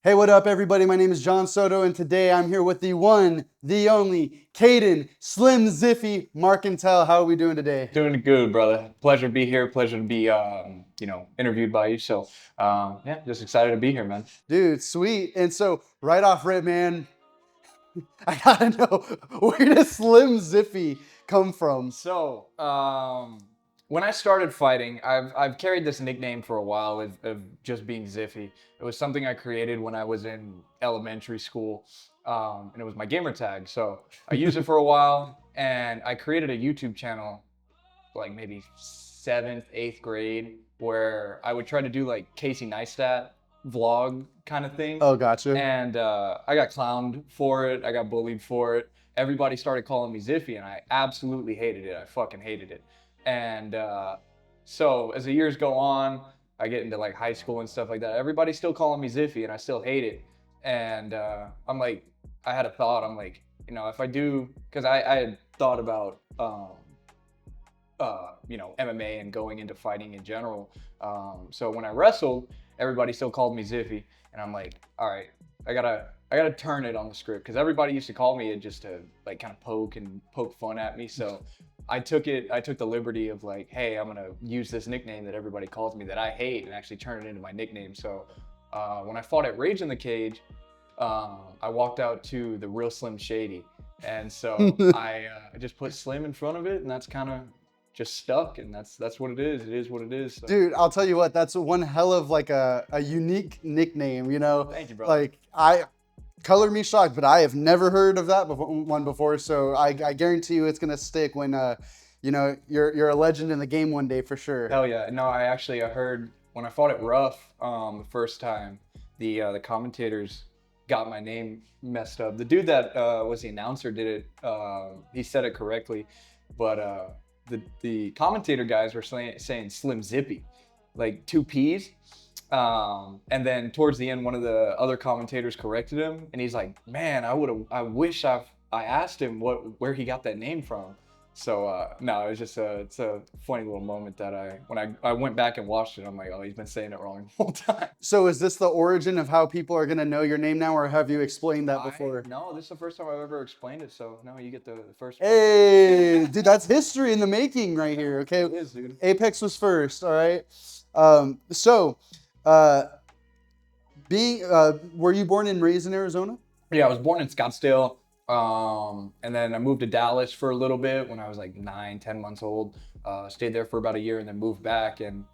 Hey, what up, everybody? My name is John Soto, and today I'm here with the one, the only, Kadyn, Slim Ziffy, Marcantel. How are we doing today? Doing good, brother. Pleasure to be here. Pleasure to be, interviewed by you. So, yeah, just excited to be here, man. Dude, sweet. And so, right off rip, man, I gotta know, where does Slim Ziffy come from? So, when I started fighting, I've carried this nickname for a while of just being Ziffy. It was something I created when I was in elementary school, and it was my gamer tag. So I used it for a while, and I created a YouTube channel like maybe seventh, eighth grade, where I would try to do like Casey Neistat vlog kind of thing. Oh, gotcha. And I got clowned for it. I got bullied for it. Everybody started calling me Ziffy, and I absolutely hated it. I fucking hated it. And so as the years go on, I get into like high school and stuff like that. Everybody's still calling me Ziffy, and I still hate it. And I'm like, I had a thought. I'm like, if I do, because I had thought about MMA and going into fighting in general. So when I wrestled, everybody still called me Ziffy, and I'm like, all right, I gotta turn it on the script because everybody used to call me it just to like kind of poke fun at me. So I took the liberty of like, hey, I'm gonna use this nickname that everybody calls me that I hate and actually turn it into my nickname. So when I fought at Rage in the Cage, I walked out to the real Slim Shady, and so I just put Slim in front of it, and that's kind of just stuck, and that's what it is. It is what it is. So. Dude, I'll tell you what, that's one hell of like a unique nickname, Thank you, brother. Like, color me shocked, but I have never heard of that one before. So I guarantee you it's gonna stick when you're a legend in the game one day for sure. Hell yeah. No, I heard when I fought at Rough the first time, the commentators got my name messed up. The dude that was the announcer did it. He said it correctly, but the commentator guys were saying Slim Zippy, like two P's. And then towards the end, one of the other commentators corrected him, and he's like, "Man, I wish I asked him where he got that name from." So no, it was just it's a funny little moment that when I went back and watched it, I'm like, oh, he's been saying it wrong the whole time. So is this the origin of how people are gonna know your name now, or have you explained that before? No, this is the first time I've ever explained it. So no, you get the first one. Hey, dude, that's history in the making right here. Okay, It is, dude. Apex was first. All right. So, uh, were you born and raised in Arizona? Yeah, I was born in Scottsdale. And then I moved to Dallas for a little bit when I was like 9, 10 months old. Stayed there for about a year and then moved back. And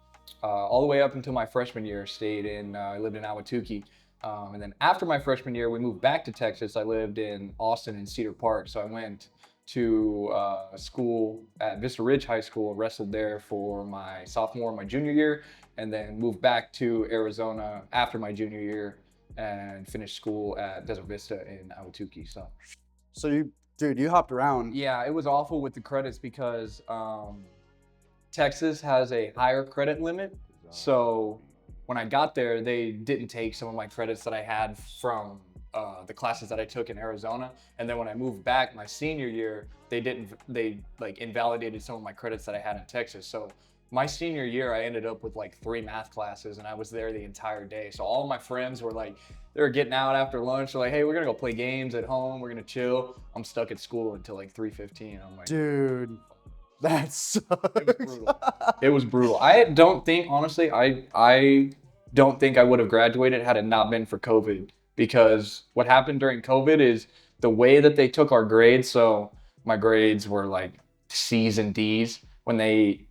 all the way up until my freshman year, I lived in Ahwatukee. And then after my freshman year, we moved back to Texas. I lived in Austin and Cedar Park. So I went to school at Vista Ridge High School, wrestled there for my sophomore and my junior year, and then moved back to Arizona after my junior year and finished school at Desert Vista in Ahwatukee. So you hopped around. Yeah, it was awful with the credits because Texas has a higher credit limit. So when I got there, they didn't take some of my credits that I had from the classes that I took in Arizona. And then when I moved back my senior year, they like invalidated some of my credits that I had in Texas. So my senior year, I ended up with like 3 math classes, and I was there the entire day. So all my friends were like, they were getting out after lunch. They're like, hey, we're gonna go play games at home. We're gonna chill. I'm stuck at school until like 3:15. I'm like, Dude, that sucks. it was brutal. It was brutal. I don't think, honestly, I don't think I would have graduated had it not been for COVID. Because what happened during COVID is the way that they took our grades. So my grades were like C's and D's. When they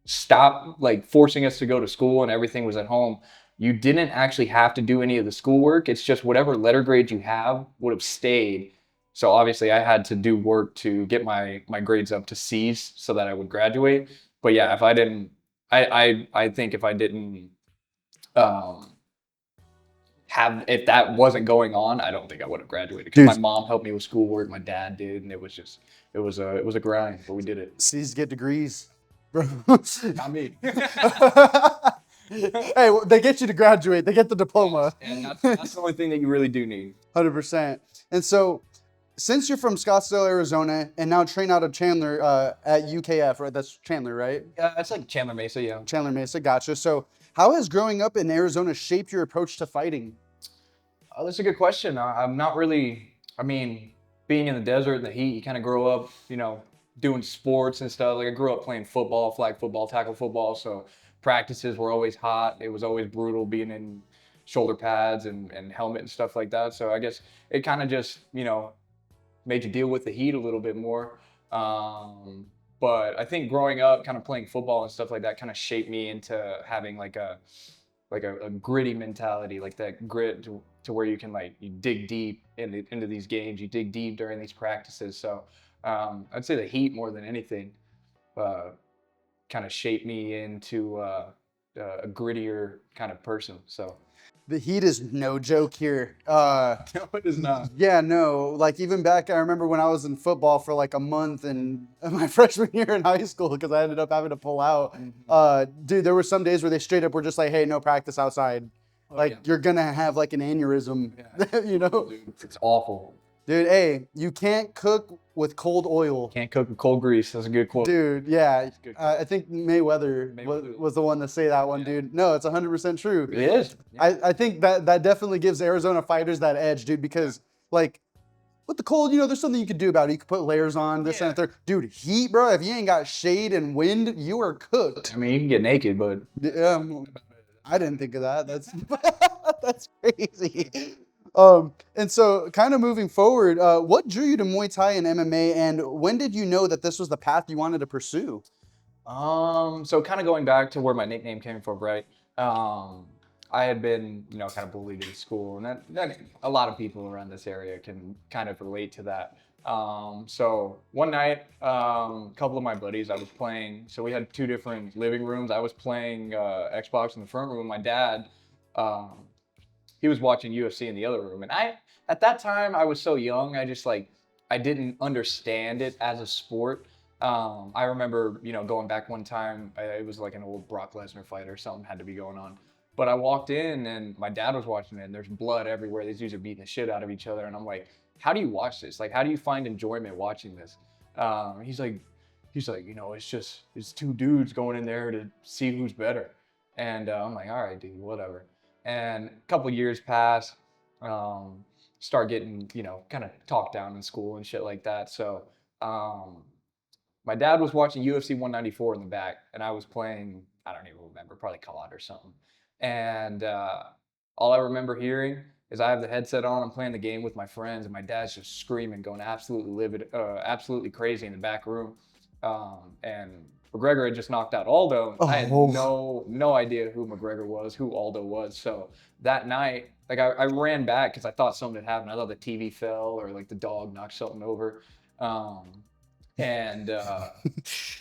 stopped like forcing us to go to school and everything was at home, you didn't actually have to do any of the schoolwork. It's just whatever letter grade you have would have stayed. So obviously I had to do work to get my grades up to C's so that I would graduate. But yeah, if I didn't, I think if I didn't um, if that wasn't going on, I don't think I would have graduated. Because my mom helped me with schoolwork, my dad did, and it was a grind, but we did it. C's get degrees, bro. Not me. Hey, well, they get you to graduate. They get the diploma. And that's the only thing that you really do need. 100%. And so, since you're from Scottsdale, Arizona, and now train out of Chandler at UKF, right? That's Chandler, right? It's like Chandler Mesa, yeah. Chandler Mesa, gotcha. So, how has growing up in Arizona shaped your approach to fighting? That's a good question. I'm not really. I mean, being in the desert in the heat, you kind of grow up, doing sports and stuff. Like I grew up playing football, flag football, tackle football. So practices were always hot. It was always brutal being in shoulder pads and helmet and stuff like that. So I guess it kind of just, made you deal with the heat a little bit more. Um, but I think growing up, kind of playing football and stuff like that, kind of shaped me into having like a gritty mentality, like that grit to where you can like you dig deep into these games, you dig deep during these practices. So I'd say the heat more than anything uh, kind of shaped me into a grittier kind of person. So The heat is no joke here. no, it is not. Yeah, no. Like even back, I remember when I was in football for like a month in my freshman year in high school because I ended up having to pull out. Dude, there were some days where they straight up were just like, "Hey, no practice outside." Like yeah. you're gonna have like an aneurysm, you know? Dude, it's awful. Dude, hey, you can't cook with cold oil. Can't cook with cold grease. That's a good quote. Dude, yeah. Good. I think Mayweather was the one to say that one, dude. No, it's 100% true. It is. Yeah. I think that definitely gives Arizona fighters that edge, dude, because like with the cold, there's something you could do about it. You could put layers on, this and the third. Dude, heat, bro, if you ain't got shade and wind, you are cooked. I mean, you can get naked, but I didn't think of that. That's that's crazy. And so kind of moving forward, what drew you to Muay Thai and MMA, and when did you know that this was the path you wanted to pursue? So kind of going back to where my nickname came from, right? I had been, kind of bullied in school, and that a lot of people around this area can kind of relate to that. So one night, a couple of my buddies, I was playing. So we had two different living rooms. I was playing Xbox in the front room. My dad, he was watching UFC in the other room, and at that time I was so young. I didn't understand it as a sport. I remember, going back one time, it was like an old Brock Lesnar fight or something had to be going on. But I walked in and my dad was watching it and there's blood everywhere. These dudes are beating the shit out of each other. And I'm like, how do you watch this? Like, how do you find enjoyment watching this? He's like, it's two dudes going in there to see who's better. And I'm like, all right, dude, whatever. And a couple years pass, start getting, kind of talked down in school and shit like that. So, my dad was watching UFC 194 in the back, and I was playing, I don't even remember, probably COD or something. And all I remember hearing is I have the headset on, I'm playing the game with my friends, and my dad's just screaming, going absolutely livid, absolutely crazy in the back room. And McGregor had just knocked out Aldo. I had no idea who McGregor was, who Aldo was. So that night, like I ran back because I thought something had happened. I thought the TV fell or like the dog knocked something over. And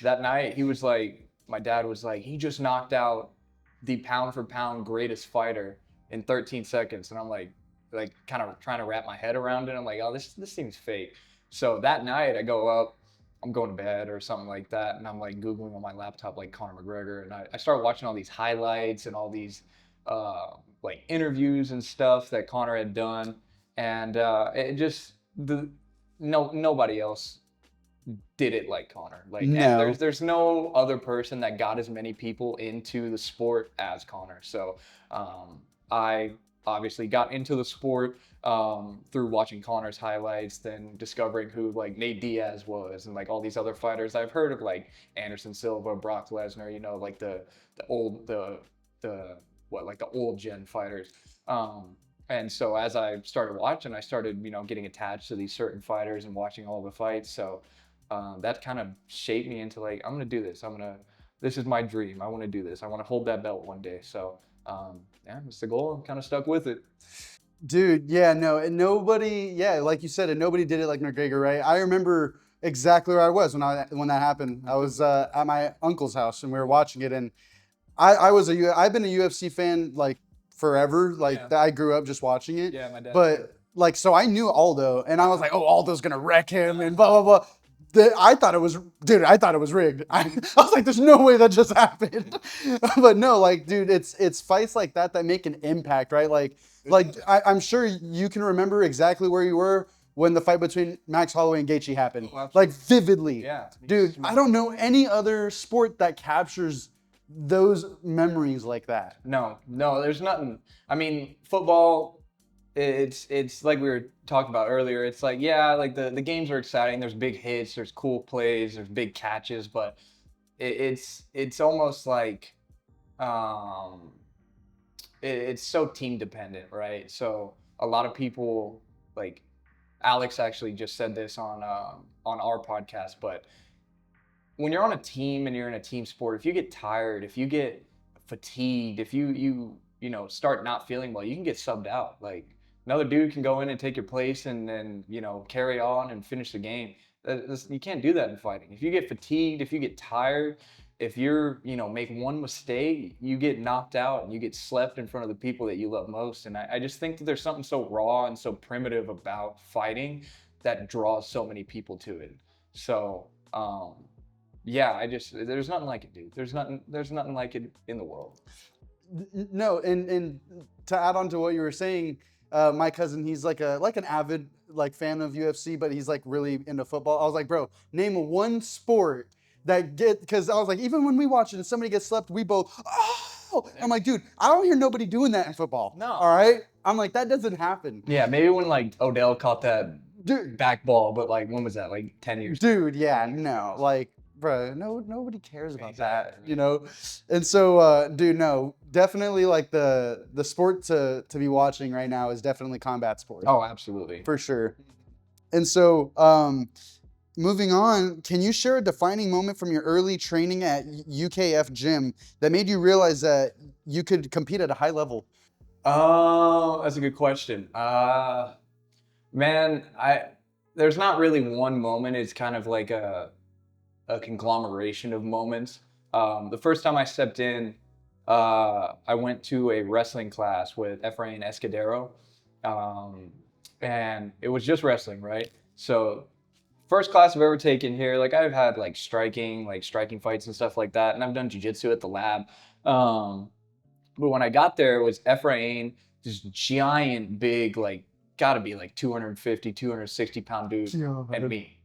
that night my dad was like, he just knocked out the pound for pound greatest fighter in 13 seconds. And I'm like kind of trying to wrap my head around it. I'm like, oh, this seems fake. So that night I go up, I'm going to bed or something like that. And I'm like Googling on my laptop, like Conor McGregor. And I start watching all these highlights and all these like interviews and stuff that Conor had done. And it just, nobody else did it like Conor. Like, No. and there's no other person that got as many people into the sport as Conor. So I obviously got into the sport through watching Conor's highlights, then discovering who like Nate Diaz was and like all these other fighters I've heard of, like Anderson Silva, Brock Lesnar, like the old gen fighters. And so as I started watching, I started, getting attached to these certain fighters and watching all the fights. So that kind of shaped me into like, I'm going to do this. This is my dream. I want to do this. I want to hold that belt one day. So yeah, it's the goal. I'm kind of stuck with it. Dude, yeah, no, and nobody, yeah, like you said, and nobody did it like McGregor, right? I remember exactly where I was when that happened. I was at my uncle's house and we were watching it, and I've been a UFC fan like forever. Like I grew up just watching it. Yeah, my dad. But like, so I knew Aldo, and I was like, oh, Aldo's gonna wreck him, and blah blah blah. I thought it was rigged. I was like, there's no way that just happened. But no, like, dude, it's fights like that make an impact, right? Like I'm sure you can remember exactly where you were when the fight between Max Holloway and Gaethje happened, like vividly. Yeah, dude, I don't know any other sport that captures those memories like that. No, there's nothing. I mean, football it's like we were talking about earlier. It's like, yeah, like the games are exciting. There's big hits, there's cool plays, there's big catches, but it's almost like um it's so team dependent, right? So a lot of people, like Alex actually just said this on our podcast, but when you're on a team and you're in a team sport, if you get tired, if you get fatigued, if you know start not feeling well, you can get subbed out. Like another dude can go in and take your place and then carry on and finish the game. You can't do that in fighting. If you get fatigued, if you get tired, if you're make one mistake, you get knocked out and you get slept in front of the people that you love most. And I just think that there's something so raw and so primitive about fighting that draws so many people to it. So yeah, there's nothing like it, dude. There's nothing like it in the world. No, and to add on to what you were saying, my cousin, he's like an avid like fan of UFC, but he's like really into football. I was like, bro, name one sport because I was like, even when we watch it and somebody gets slept, we both, oh, I'm like, dude, I don't hear nobody doing that in football. No. All right, I'm like, that doesn't happen. Yeah, maybe when like Odell caught that Dude, back ball, but like when was that? Like 10 years. dude, yeah, no, like, bro, nobody cares about that, Exactly. And so, dude, no, definitely like the sport to be watching right now is definitely combat sport. Oh, absolutely. For sure. And so, moving on, can you share a defining moment from your early training at UKF gym that made you realize that you could compete at a high level? Oh, that's a good question. Man, there's not really one moment. It's kind of like a conglomeration of moments. The first time I stepped in, I went to a wrestling class with Efrain Escudero, and it was just wrestling, right? So first class I've ever taken here. Like I've had like striking fights and stuff like that, and I've done jujitsu at the lab. But when I got there, it was Efrain, this giant, big, like gotta be like 250, 260 pound dude, Yeah, and me.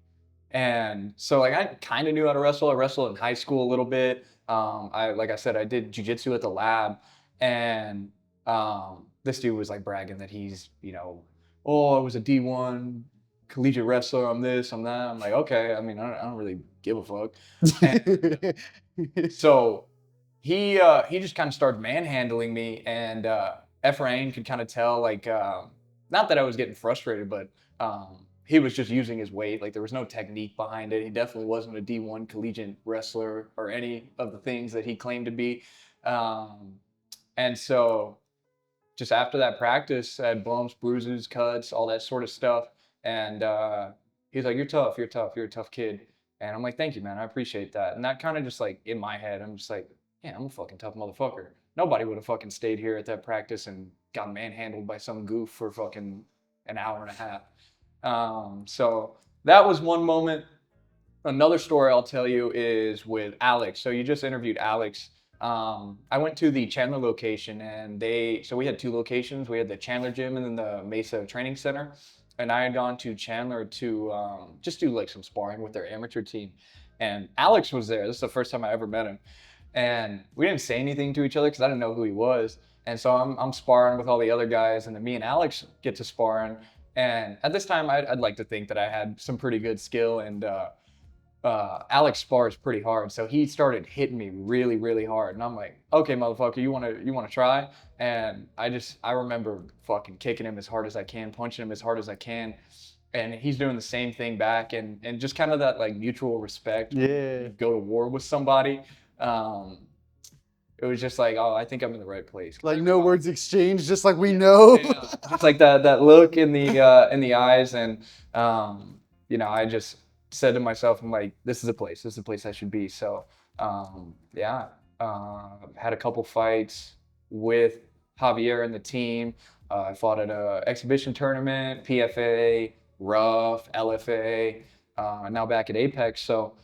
And so like I kind of knew how to wrestle. I wrestled in high school a little bit. Like I said, I did jujitsu at the lab, and this dude was like bragging that he's oh, I was a D1 collegiate wrestler. I'm this, I'm that. I'm like, okay. I mean, I don't really give a fuck. And so he just kind of started manhandling me, and Efrain could kind of tell like not that I was getting frustrated, but he was just using his weight. Like there was no technique behind it. He definitely wasn't a D1 collegiate wrestler or any of the things that he claimed to be. And so just after that practice, I had bumps, bruises, cuts, all that sort of stuff. And he's like, you're tough, you're tough, you're a tough kid. And I'm like, thank you, man, I appreciate that. And that kind of just like in my head, I'm just like, yeah, I'm a fucking tough motherfucker. Nobody would have fucking stayed here at that practice and got manhandled by some goof for fucking an hour and a half. So that was one moment. Another story I'll tell you is with Alex. So you just interviewed Alex. I went to the Chandler location, and so we had two locations. We had the Chandler gym and then the Mesa Training Center. And I had gone to Chandler to just do like some sparring with their amateur team. And Alex was there. This is the first time I ever met him. And we didn't say anything to each other because I didn't know who he was. And so I'm sparring with all the other guys, and then me and Alex get to sparring. And at this time, I'd like to think that I had some pretty good skill, and Alex spars pretty hard, so he started hitting me really, really hard, and I'm like, okay, motherfucker, you wanna try? And I remember fucking kicking him as hard as I can, punching him as hard as I can, and he's doing the same thing back, and just kind of that like mutual respect. Yeah. Go to war with somebody. It was just like, oh, I think I'm in the right place. Like no words exchanged, just like we know. Yeah. Just like that look in the eyes, and I just said to myself, I'm like, this is a place. This is a place I should be. So yeah, had a couple fights with Javier and the team. I fought at a exhibition tournament, PFA, Rough, LFA, now back at Apex. So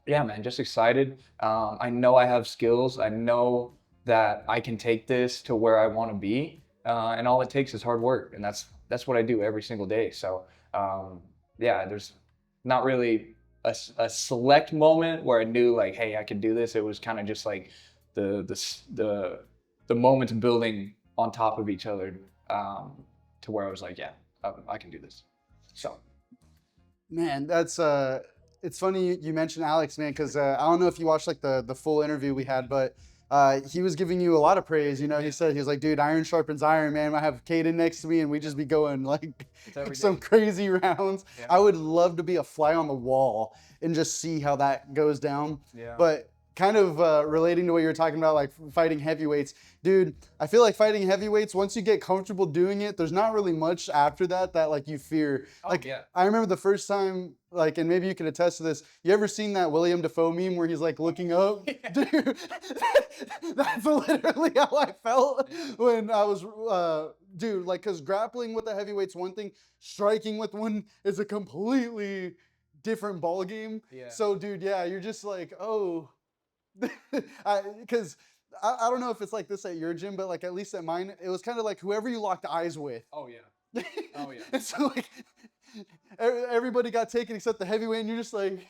yeah, man, just excited. I know I have skills. I know that I can take this to where I want to be, and all it takes is hard work, and that's what I do every single day. So yeah, there's not really a select moment where I knew like, hey, I could do this. It was kind of just like the moments building on top of each other to where I was like, yeah, I can do this. So Man, that's it's funny you mentioned Alex, man, because I don't know if you watched like the full interview we had, but he was giving you a lot of praise. You know, he said he was like, "Dude, iron sharpens iron, man. I have Kadyn next to me, and we just be going like it's every some day. crazy rounds." Yeah. I would love to be a fly on the wall and just see how that goes down. Yeah. But kind of relating to what you were talking about, like fighting heavyweights, dude. I feel like fighting heavyweights, once you get comfortable doing it, there's not really much after that like you fear. Oh, Like yeah. I remember the first time, like, and maybe you can attest to this. You ever seen that William Dafoe meme where he's like looking up? Yeah. Dude, that's literally how I felt when I was, dude. Like, cause grappling with the heavyweights one thing, striking with one is a completely different ball game. Yeah. So, dude, yeah, you're just like, oh. Because I don't know if it's like this at your gym, but like at least at mine, it was kind of like whoever you locked eyes with. Oh yeah. Oh yeah. And so like everybody got taken except the heavyweight, and you're just like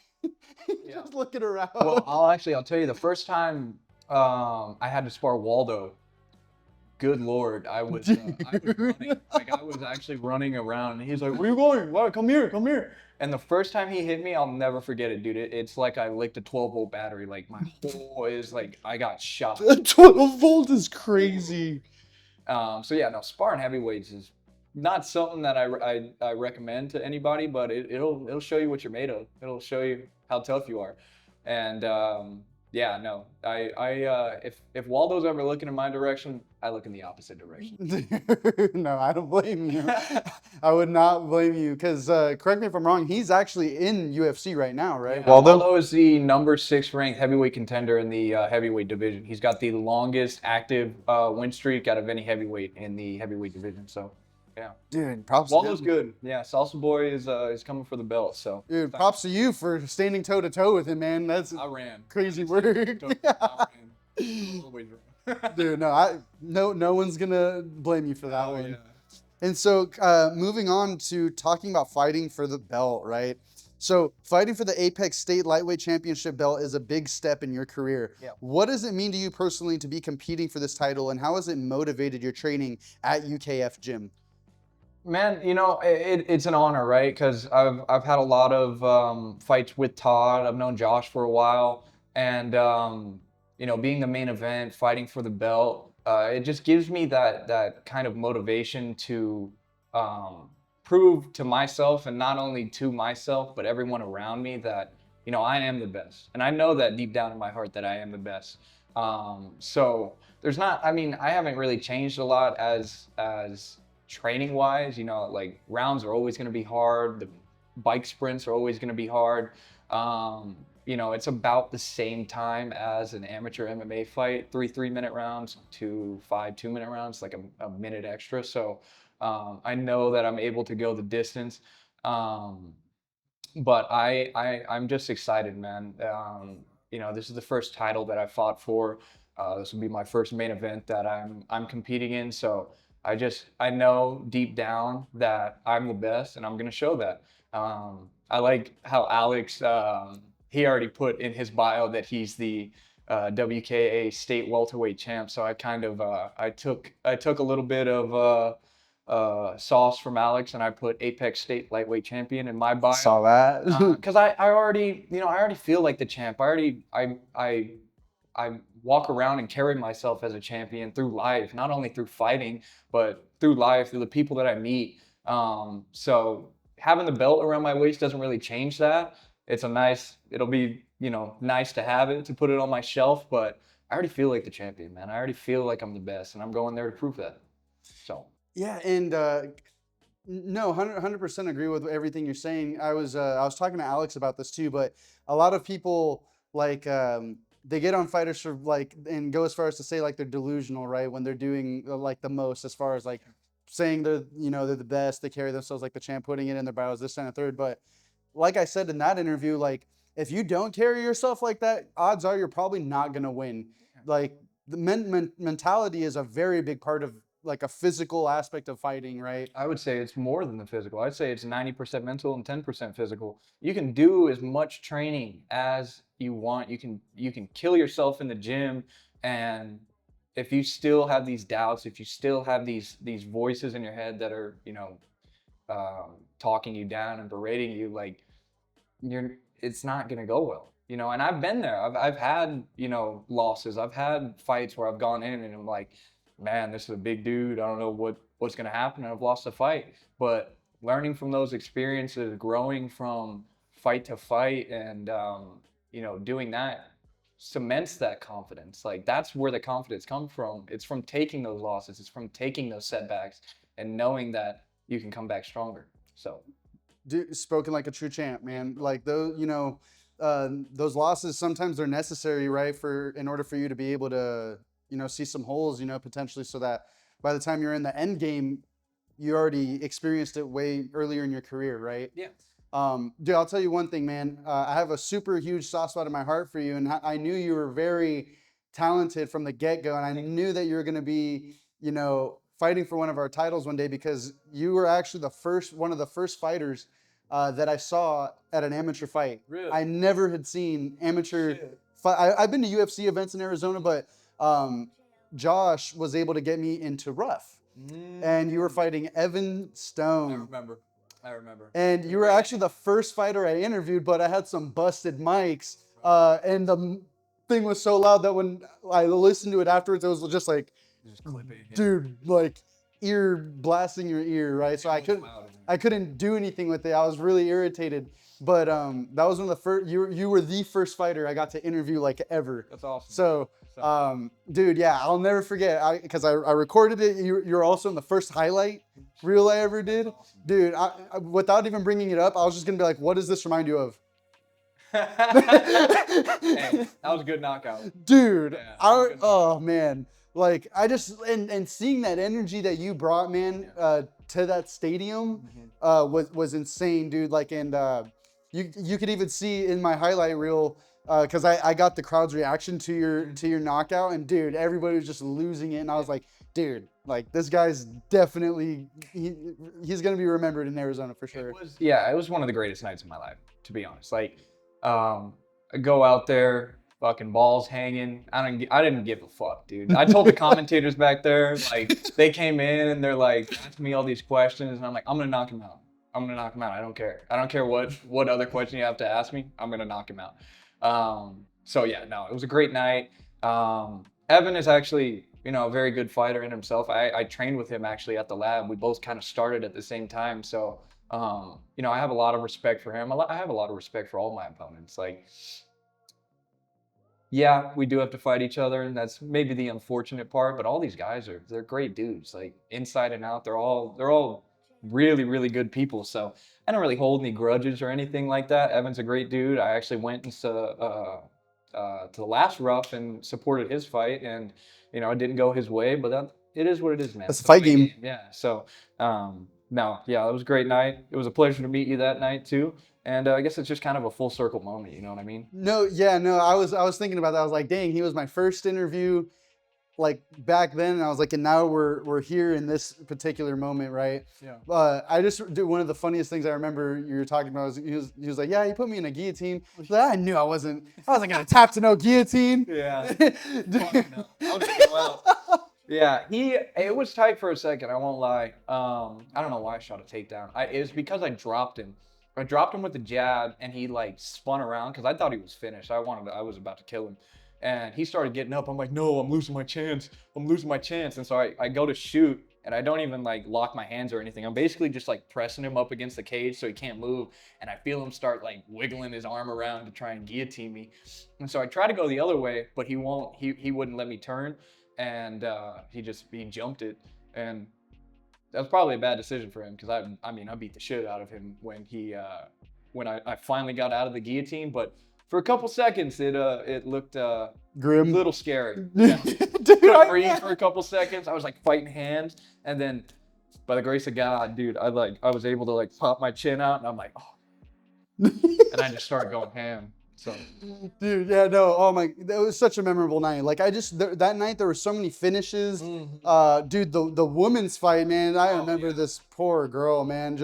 Yeah. just looking around. Well, I'll tell you the first time I had to spar Waldo. Good Lord, I was running. Like I was actually running around, and he's like, "Where you going? Why? Come here, come here." And the first time he hit me, I'll never forget it, dude. It's like I licked a 12-volt battery. Like my whole is like I got shot. 12-volt is crazy. So yeah, no, sparring heavyweights is not something that I recommend to anybody, but it'll show you what you're made of. It'll show you how tough you are, and yeah, no, if Waldo's ever looking in my direction, I look in the opposite direction. No, I don't blame you. I would not blame you because correct me if I'm wrong. He's actually in UFC right now, right? Yeah, Waldo is the number 6 ranked heavyweight contender in the heavyweight division. He's got the longest active win streak out of any heavyweight in the heavyweight division. So, yeah. Dude, props. Waldo's to him. good. Yeah, Salsa Boy is coming for for So, dude, props to you for standing toe to toe with him, man. That's I ran. crazy work. I ran. Always ran. Dude, no one's gonna blame you for that one. Yeah. And so, moving on to talking about fighting for the belt, right? So, fighting for the Apex State Lightweight Championship belt is a big step in your career. Yeah. What does it mean to you personally to be competing for this title, and how has it motivated your training at UKF Gym? Man, you know, it's an honor, right? Because I've had a lot of fights with Todd. I've known Josh for a while, and you know, being the main event, fighting for the belt, it just gives me that kind of motivation to prove to myself, and not only to myself, but everyone around me that, you know, I am the best, and I know that deep down in my heart that I am the best. So there's not, I mean, I haven't really changed a lot as training wise, you know, like rounds are always going to be hard. The bike sprints are always going to be hard. You know, it's about the same time as an amateur MMA fight, 3 3-minute rounds to 5 2-minute rounds, like a minute extra. So I know that I'm able to go the distance. But I'm just excited, man. You know, this is the first title that I fought for. This will be my first main event that I'm competing in. So I know deep down that I'm the best, and I'm gonna show that. I like how Alex he already put in his bio that he's the WKA state welterweight champ. So I kind of I took a little bit of sauce from Alex, and I put Apex State lightweight champion in my bio. Saw that. Because I already, you know, I already feel like the champ. I walk around and carry myself as a champion through life, not only through fighting, but through life, through the people that I meet. So having the belt around my waist doesn't really change that. It'll be, you know, nice to have it, to put it on my shelf, but I already feel like the champion, man. I already feel like I'm the best, and I'm going there to prove that. So. Yeah, and no, 100% agree with everything you're saying. I was talking to Alex about this too, but a lot of people like they get on fighters for like and go as far as to say like they're delusional, right? When they're doing like the most as far as like saying they're the best, they carry themselves like the champ, putting it in their bios, this and a third. But like I said in that interview, like if you don't carry yourself like that, odds are you're probably not gonna win. Like the mentality is a very big part of like a physical aspect of fighting, right? I would say it's more than the physical. I'd say it's 90% mental and 10% physical. You can do as much training as you want. You can kill yourself in the gym and if you still have these doubts, if you still have these voices in your head that are, talking you down and berating you, like it's not gonna go well, And I've been there. I've had, losses. I've had fights where I've gone in and I'm like, man, this is a big dude. I don't know what's gonna happen, and I've lost a fight. But learning from those experiences, growing from fight to fight, and doing that cements that confidence. Like that's where the confidence comes from. It's from taking those losses. It's from taking those setbacks and knowing that you can come back stronger. So. Dude, spoken like a true champ, man. Like those losses, sometimes they're necessary, right? In order for you to be able to, see some holes, potentially, so that by the time you're in the end game, you already experienced it way earlier in your career, right? Yeah. Dude, I'll tell you one thing, man. I have a super huge soft spot in my heart for you, and I knew you were very talented from the get-go, and I knew that you were going to be, fighting for one of our titles one day, because you were actually one of the first fighters that I saw at an amateur fight. Really? I never had seen amateur fight. I've been to UFC events in Arizona, but Josh was able to get me into rough, and you were fighting Evan Stone. I remember. And you were actually the first fighter I interviewed, but I had some busted mics, and the thing was so loud that when I listened to it afterwards, it was just like, dude, like ear blasting your ear, right? So I couldn't do anything with it. I was really irritated. But that was one of the first. You were the first fighter I got to interview like ever. That's awesome. So, dude, yeah, I'll never forget. Because I recorded it. You're also in the first highlight reel I ever did, awesome. Dude. Without even bringing it up, I was just gonna be like, "What does this remind you of?" Hey, that was a good knockout, dude. Yeah, Oh man, like I just and seeing that energy that you brought, man, to that stadium, was insane, dude. Like, and you could even see in my highlight reel, because I got the crowd's reaction to your knockout, and dude, everybody was just losing it, and I was like, dude, like this guy's definitely he's gonna be remembered in Arizona for sure. It was one of the greatest nights of my life, to be honest. Like, I go out there, fucking balls hanging. I didn't give a fuck, dude. I told the commentators back there, like, they came in and they're like asking me all these questions, and I'm like, I'm gonna knock him out. I'm gonna knock him out. I don't care. I don't care what other question you have to ask me. I'm gonna knock him out. So yeah, no, it was a great night. Evan is actually, a very good fighter in himself. I trained with him actually at the lab. We both kind of started at the same time. So, I have a lot of respect for him. I have a lot of respect for all my opponents. Like, yeah, we do have to fight each other, and that's maybe the unfortunate part, but all these guys they're great dudes, like inside and out. They're all really, really good people. So I don't really hold any grudges or anything like that. Evan's a great dude. I actually went to the last rough and supported his fight, and it didn't go his way, but it is what it is, man. That's a fight game. Yeah. So, no, yeah, it was a great night. It was a pleasure to meet you that night too. And I guess it's just kind of a full circle moment. You know what I mean? No, yeah, no. I was thinking about that. I was like, dang, he was my first interview, like back then. And I was like, and now we're here in this particular moment, right? Yeah. I just do one of the funniest things I remember you were talking about. He was like, yeah, he put me in a guillotine. Like, I knew I wasn't gonna tap to no guillotine. Yeah. Yeah, it was tight for a second, I won't lie. I don't know why I shot a takedown. It was because I dropped him. I dropped him with the jab, and he like spun around because I thought he was finished. I was about to kill him, and he started getting up. I'm like, no, I'm losing my chance. And so I go to shoot, and I don't even like lock my hands or anything. I'm basically just like pressing him up against the cage so he can't move, and I feel him start like wiggling his arm around to try and guillotine me. And so I try to go the other way, but he wouldn't let me turn. And he jumped it, and that was probably a bad decision for him, because I beat the shit out of him when I finally got out of the guillotine. But for a couple seconds, it looked grim, a little scary. Yeah. Dude, couldn't breathe for a couple seconds. I was like fighting hands, and then by the grace of God, dude, I was able to like pop my chin out, and I'm like, oh, and I just started going ham. So, dude, yeah, no, oh my, that was such a memorable night. Like that night there were so many finishes. Dude, the women's fight, man. I remember this poor girl, man,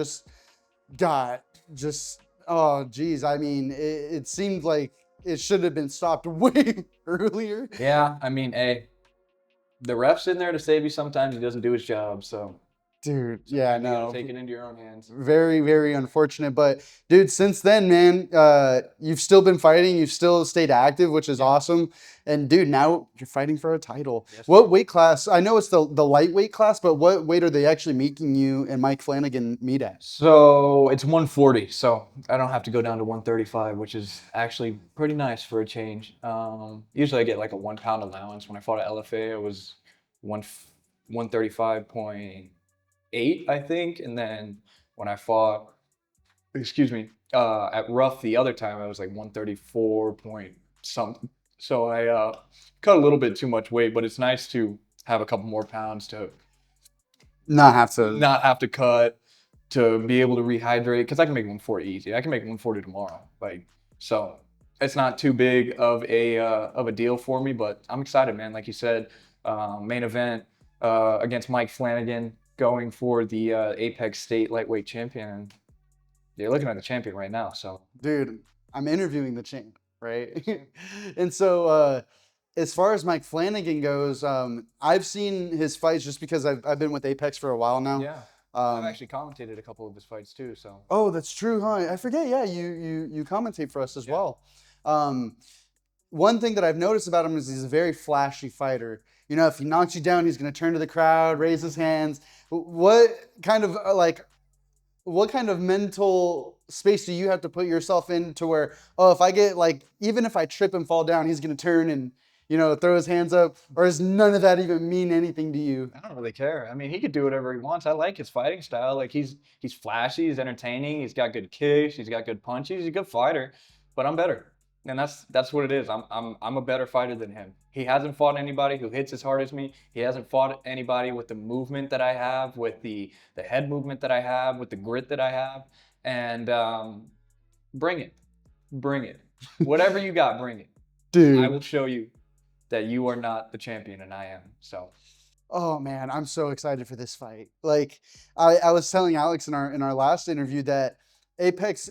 oh geez. I mean, it seemed like it should have been stopped way earlier. Yeah, I mean, the ref's in there to save you sometimes. He doesn't do his job, so Dude, yeah, sometimes you gotta no. take it into your own hands. Very, very unfortunate. But dude, since then, man, you've still been fighting. You've still stayed active, which is awesome. And dude, now you're fighting for a title. Yes, What weight class? I know it's the lightweight class, but what weight are they actually making you and Mike Flanagan meet at? So it's 140, so I don't have to go down to 135, which is actually pretty nice for a change. Usually I get like a 1 pound allowance. When I fought at LFA, it was 135.8, I think, and then when I fought, excuse me, at Rough the other time, I was like 134 point something. So I cut a little bit too much weight, but it's nice to have a couple more pounds to Not have to. not have to cut, to be able to rehydrate, because I can make 140 easy. I can make 140 tomorrow. Like, so it's not too big of a deal for me, but I'm excited, man. Like you said, main event against Mike Flanagan, going for the Apex State lightweight champion. You're looking at the champion right now, so Dude, I'm interviewing the champ, right? And so, as far as Mike Flanagan goes, I've seen his fights just because I've been with Apex for a while now. yeah. I've actually commentated a couple of his fights too, so Oh, that's true, huh? I forget. Yeah, you commentate for us as well. Um, one thing that I've noticed about him is he's a very flashy fighter. You know, if he knocks you down, he's going to turn to the crowd, raise his hands. What kind of what kind of mental space do you have to put yourself in to where, oh, if I get like, even if I trip and fall down, he's going to turn and, you know, throw his hands up? Or does none of that even mean anything to you? I don't really care. I mean, he could do whatever he wants. I like his fighting style. Like he's flashy, he's entertaining, he's got good kicks, he's got good punches, he's a good fighter. But I'm better, and that's what it is. I'm a better fighter than him. He hasn't fought anybody who hits as hard as me. He hasn't fought anybody with the movement that I have, with the head movement that I have, with the grit that I have. And bring it, bring it. Whatever you got, bring it. I will Dude. show you that you are not the champion and I am. So. Oh man, I'm so excited for this fight. Like I was telling Alex in our last interview that Apex,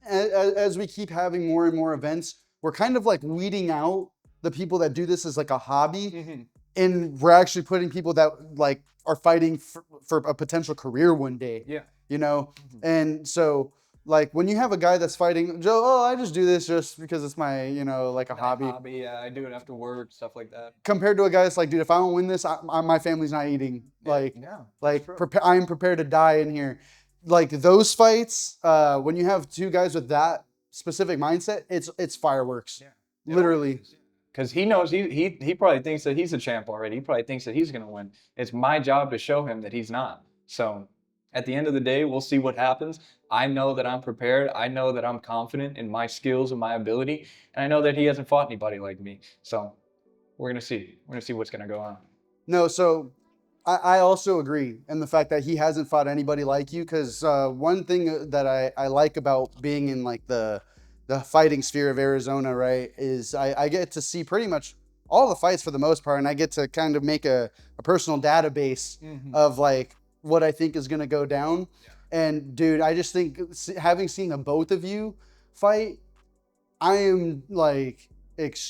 as we keep having more and more events, we're kind of like weeding out the people that do this as like a hobby, Mhm. and we're actually putting people that like are fighting for a potential career one day. Yeah. You know, and so like when you have a guy that's fighting, Joe, oh, I just do this just because it's my, you know, like a hobby. Yeah, I do it after work, stuff like that. Compared to a guy that's like, dude, if I don't win this, my family's not eating. Like, Yeah, like true. I'm prepared to die in here. Like those fights, when you have two guys with that specific mindset, it's fireworks. Yeah. Literally. Because he knows he probably thinks that he's a champ already. He probably thinks that he's gonna win. It's my job to show him that he's not. So at the end of the day, we'll see what happens. I know that I'm prepared. I know that I'm confident in my skills and my ability, and I know that he hasn't fought anybody like me. So we're gonna see. We're gonna see what's gonna go on. No, so I also agree in the fact that he hasn't fought anybody like you. Because one thing that I like about being in like the fighting sphere of Arizona, right, is I get to see pretty much all the fights for the most part, and I get to kind of make a personal database of like what I think is going to go down. And dude, I just think having seen the both of you fight, I am like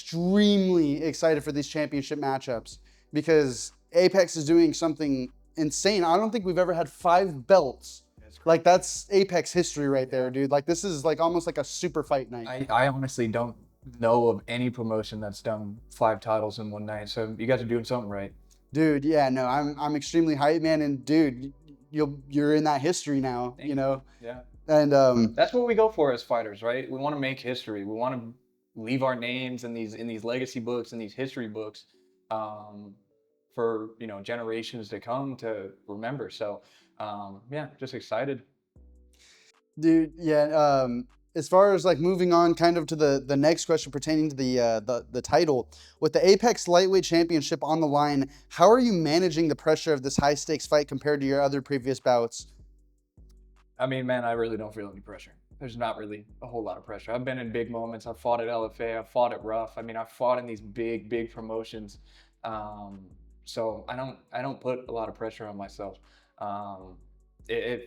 extremely excited for these championship matchups because Apex is doing something insane. I don't think we've ever had 5 belts. Like that's Apex history right there, dude. Like this is like almost like a super fight night. I honestly don't know of any promotion that's done 5 titles in one night. So you guys are doing something right. Dude, yeah, no, I'm extremely hyped, man. And dude, you're in that history now, you know. Yeah. And That's what we go for as fighters, right? We want to make history. We want to leave our names in these legacy books and these history books, for generations to come to remember. So yeah, just excited. dude, yeah. As far as like moving on, kind of to the next question pertaining to the title, with the Apex Lightweight Championship on the line, how are you managing the pressure of this high stakes fight compared to your other previous bouts? I mean, man, I really don't feel any pressure. There's not really a whole lot of pressure. I've been in big moments. I've fought at LFA. I've fought at Rough. I mean, I've fought in these big promotions. Um, so I don't put a lot of pressure on myself. Um, if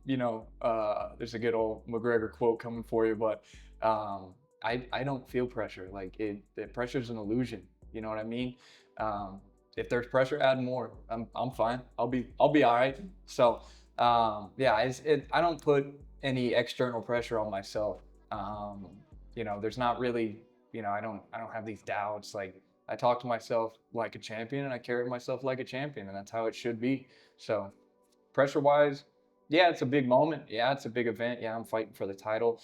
there's a good old McGregor quote coming for you, but I don't feel pressure. Like the pressure's an illusion. You know what I mean? Um, if there's pressure, add more. I'm fine. I'll be all right. So yeah, I don't put any external pressure on myself. Um, there's not really, I don't have these doubts. Like I talk to myself like a champion, and I carry myself like a champion, and that's how it should be. So pressure wise, yeah, it's a big moment. Yeah, it's a big event. Yeah, I'm fighting for the title.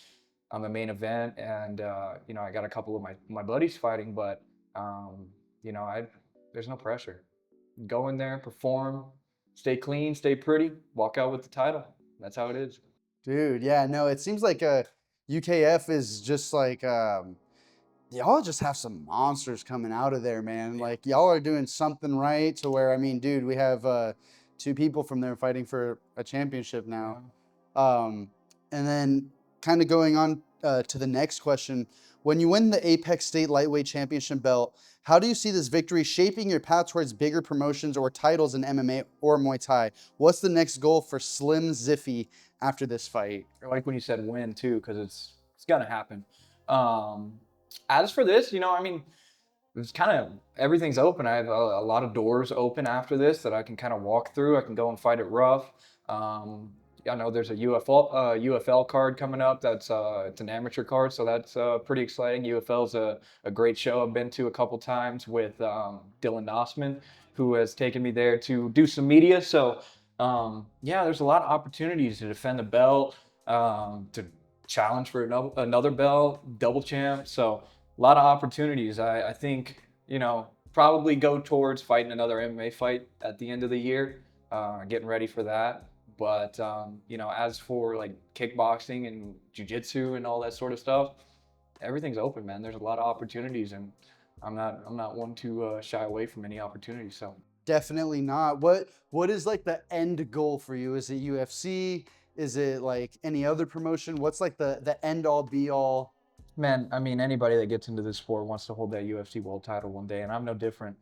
I'm a main event, and I got a couple of my buddies fighting, but um, I there's no pressure. Go in there, perform, stay clean, stay pretty, walk out with the title. That's how it is. Dude, yeah, no, it seems like UKF is just like y'all just have some monsters coming out of there, man. Like y'all are doing something right to where I mean, dude, we have two people from there fighting for a championship now. Um, and then kind of going on to the next question, when you win the Apex State Lightweight Championship belt, how do you see this victory shaping your path towards bigger promotions or titles in MMA or Muay Thai? What's the next goal for Slim Ziffy after this fight? I like when you said win too, because it's gonna happen. Um, as for this, I mean, it's kind of everything's open. I have a lot of doors open after this that I can kind of walk through. I can go and fight it rough. I know there's a UFL card coming up. That's it's an amateur card, so that's pretty exciting. UFL's a great show I've been to a couple times with Dylan Nossman, who has taken me there to do some media. So yeah, there's a lot of opportunities to defend the belt, to challenge for another belt, double champ. So a lot of opportunities. I think, probably go towards fighting another MMA fight at the end of the year, getting ready for that. But, as for like kickboxing and jujitsu and all that sort of stuff, everything's open, man. There's a lot of opportunities, and I'm not one to shy away from any opportunity. So Definitely not. What is like the end goal for you? Is it UFC? Is it like any other promotion? What's like the end all be all? man, I mean, anybody that gets into this sport wants to hold that UFC world title one day, and I'm no different.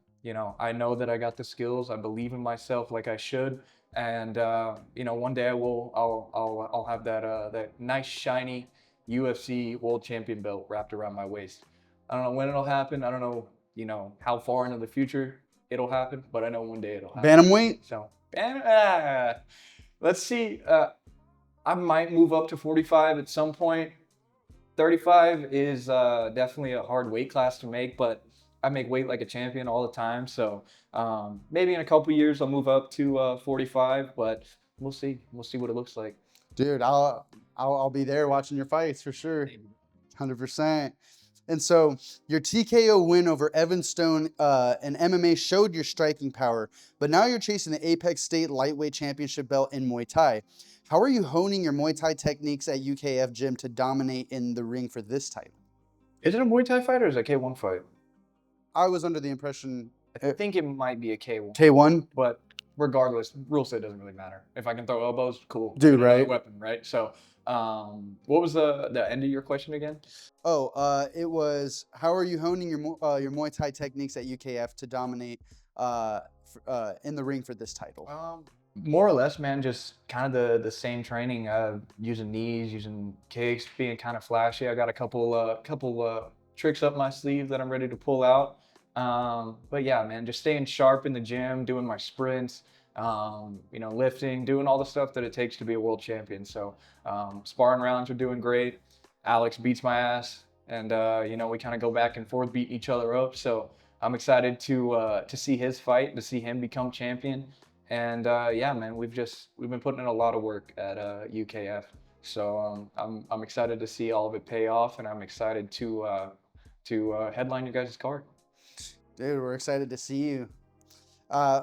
I know that I got the skills. I believe in myself like I should, and one day I'll have that nice shiny UFC world champion belt wrapped around my waist. I don't know when it'll happen. I don't know, how far into the future it'll happen, but I know one day it'll happen. Bantamweight? So, and let's see. I might move up to 45 at some point. 35 is definitely a hard weight class to make, but I make weight like a champion all the time. So maybe in a couple years I'll move up to 45, but we'll see. We'll see what it looks like. Dude, I'll be there watching your fights for sure. 100%. And so your TKO win over Evan Stone in MMA showed your striking power, but now you're chasing the Apex State Lightweight Championship belt in Muay Thai. How are you honing your Muay Thai techniques at UKF gym to dominate in the ring for this title? Is it a Muay Thai fight or is it a K1 fight? I was under the impression I think it might be a K1. K1, But regardless, rule set doesn't really matter. If I can throw elbows, cool. Dude, Another right? Weapon, right? So, what was the end of your question again? it was how are you honing your your Muay Thai techniques at UKF to dominate in the ring for this title? More or less, man, just kind of the same training. Using knees, using kicks, being kind of flashy. I got a couple tricks up my sleeve that I'm ready to pull out. But yeah, man, just staying sharp in the gym, doing my sprints, lifting, doing all the stuff that it takes to be a world champion. So sparring rounds are doing great. Alex beats my ass, and we kind of go back and forth, beating each other up. So I'm excited to see his fight, to see him become champion. And yeah, man, we've been putting in a lot of work at UKF. So I'm excited to see all of it pay off, and I'm excited to headline your guys' card. Dude, we're excited to see you.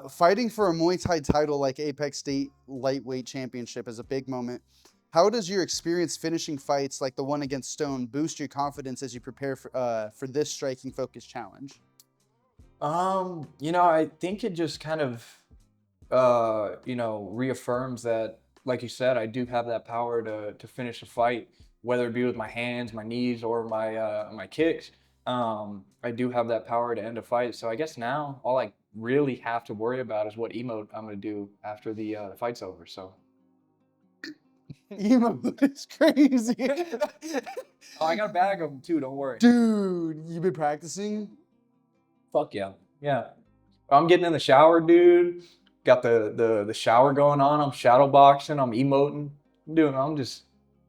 Fighting for a Muay Thai title like Apex State Lightweight Championship is a big moment. How does your experience finishing fights like the one against Stone boost your confidence as you prepare for this striking focus challenge? I think it just kind of reaffirms that, like you said, I do have that power to finish a fight, whether it be with my hands, my knees, or my kicks. I do have that power to end a fight. So I guess now all I really have to worry about is what emote I'm gonna do after the fight's over. So Emote is crazy. oh, I got a bag of them too. Don't worry. Dude, you've been practicing? Fuck yeah, yeah. I'm getting in the shower, dude. Got the shower going on. I'm shadow boxing. I'm emoting. I'm just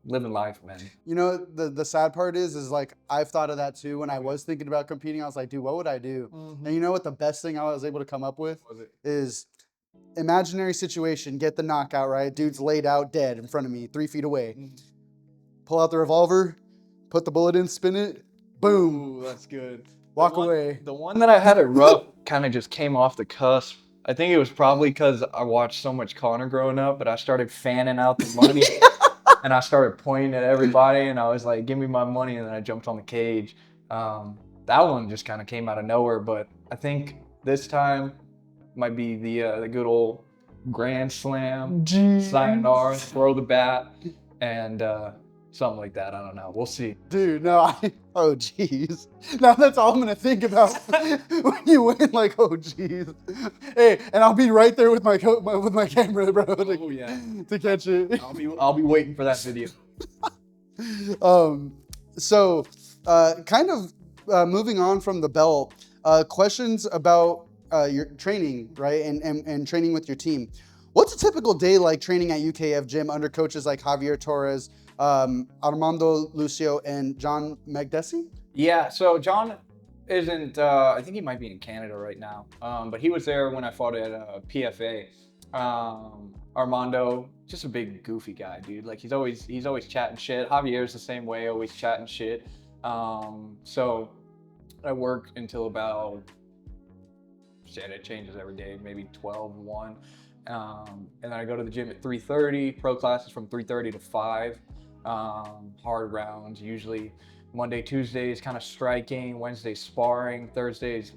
living life, man. You know, the sad part is like I've thought of that too. When I was thinking about competing, I was like, dude, what would I do? And you know what? The best thing I was able to come up with Was it? is imaginary situation. Get the knockout right. Dude's laid out dead in front of me, 3 feet away. Pull out the revolver, put the bullet in, spin it, boom. Ooh, that's good. Walk away. The one that I had it rough kind of just came off the cusp. I think it was probably because I watched so much Connor growing up, but I started fanning out the money and I started pointing at everybody and I was like, give me my money. And then I jumped on the cage. That one just kind of came out of nowhere, but I think this time might be the good old grand slam, sayonara, throw the bat, and something like that. I don't know. We'll see. Dude, no, oh geez. Now that's all I'm gonna think about when you win. Like, oh geez. Hey, and I'll be right there with my camera, bro. Oh yeah. To catch it. I'll be waiting for that video. So, kind of moving on from the belt, questions about your training, right? And training with your team. What's a typical day like training at UKF gym under coaches like Javier Torres, Armando Lucio, and John Magdesi? Yeah, so John isn't, I think he might be in Canada right now, but he was there when I fought at PFA. Armando, just a big goofy guy, dude. Like he's always chatting shit. Javier's the same way, always chatting shit. So I work until about, shit, it changes every day, maybe 12, 1. And then I go to the gym at 3:30. Pro classes from 3:30 to 5. Hard rounds, usually Monday, Tuesdays kind of striking, Wednesdays sparring, Thursdays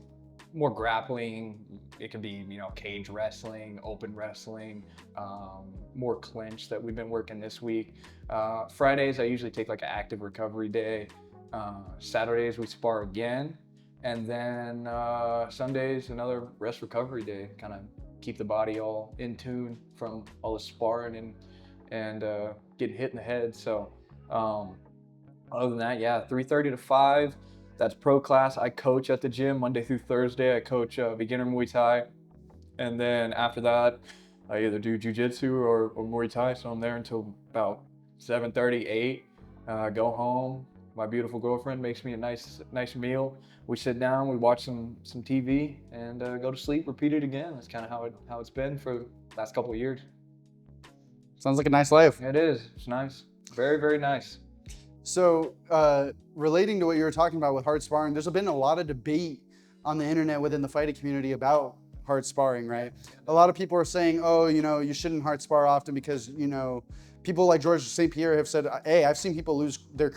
more grappling. It can be, cage wrestling, open wrestling, more clinch that we've been working this week. Fridays, I usually take like an active recovery day. Saturdays, we spar again. And then Sundays, another rest recovery day, kind of keep the body all in tune from all the sparring and getting hit in the head. So other than that, yeah, 3:30 to 5. That's pro class. I coach at the gym Monday through Thursday. I coach beginner Muay Thai. And then after that, I either do jiu-jitsu or Muay Thai. So I'm there until about 7:30, 8. Go home. My beautiful girlfriend makes me a nice meal. We sit down, we watch some TV, and go to sleep. Repeat it again. That's kind of how it's been for the last couple of years. Sounds like a nice life. It is. It's nice. Very, very nice. So, relating to what you were talking about with hard sparring, there's been a lot of debate on the internet within the fighting community about hard sparring, right? A lot of people are saying, oh, you shouldn't hard spar often because, people like George St. Pierre have said, hey, I've seen people lose their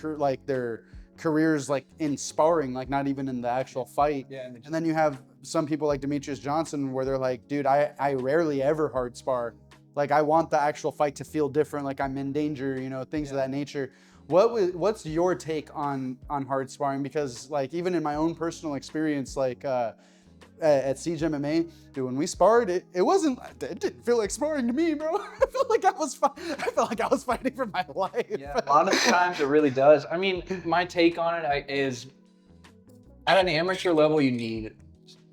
careers like in sparring, like not even in the actual fight. Yeah, and then you have some people like Demetrius Johnson where they're like, dude, I rarely ever hard spar. Like I want the actual fight to feel different, like I'm in danger, things of that nature. What's your take on hard sparring? Because like even in my own personal experience, like at Siege MMA, dude, when we sparred, it didn't feel like sparring to me, bro. I felt like I was fighting for my life. Yeah, a lot of times it really does. I mean, my take on it is, at an amateur level, you need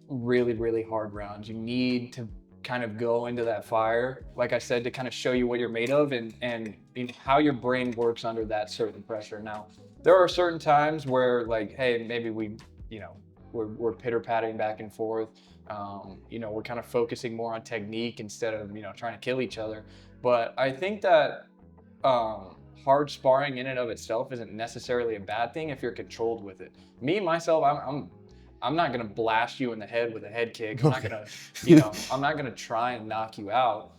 really, really hard rounds. You need to kind of go into that fire, like I said, to kind of show you what you're made of and how your brain works under that certain pressure. Now, there are certain times where like, hey, maybe we're pitter-patting back and forth. We're kind of focusing more on technique instead of, trying to kill each other. But I think that hard sparring in and of itself isn't necessarily a bad thing if you're controlled with it. Me, myself, I'm not gonna blast you in the head with a head kick. I'm not gonna, I'm not gonna try and knock you out.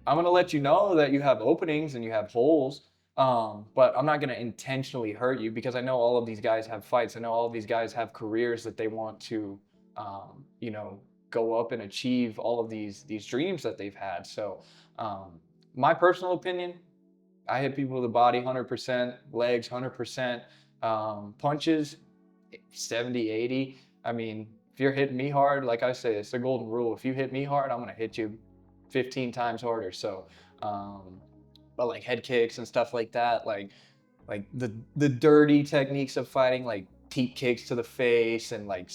I'm gonna let you know that you have openings and you have holes, but I'm not gonna intentionally hurt you because I know all of these guys have fights. I know all of these guys have careers that they want to, go up and achieve all of these dreams that they've had. So, my personal opinion, I hit people with the body 100%, legs 100%, punches 70, 80. I mean, if you're hitting me hard, like I say, it's the golden rule. If you hit me hard, I'm gonna hit you 15 times harder. So, but like head kicks and stuff like that, like the dirty techniques of fighting, like teep kicks to the face and like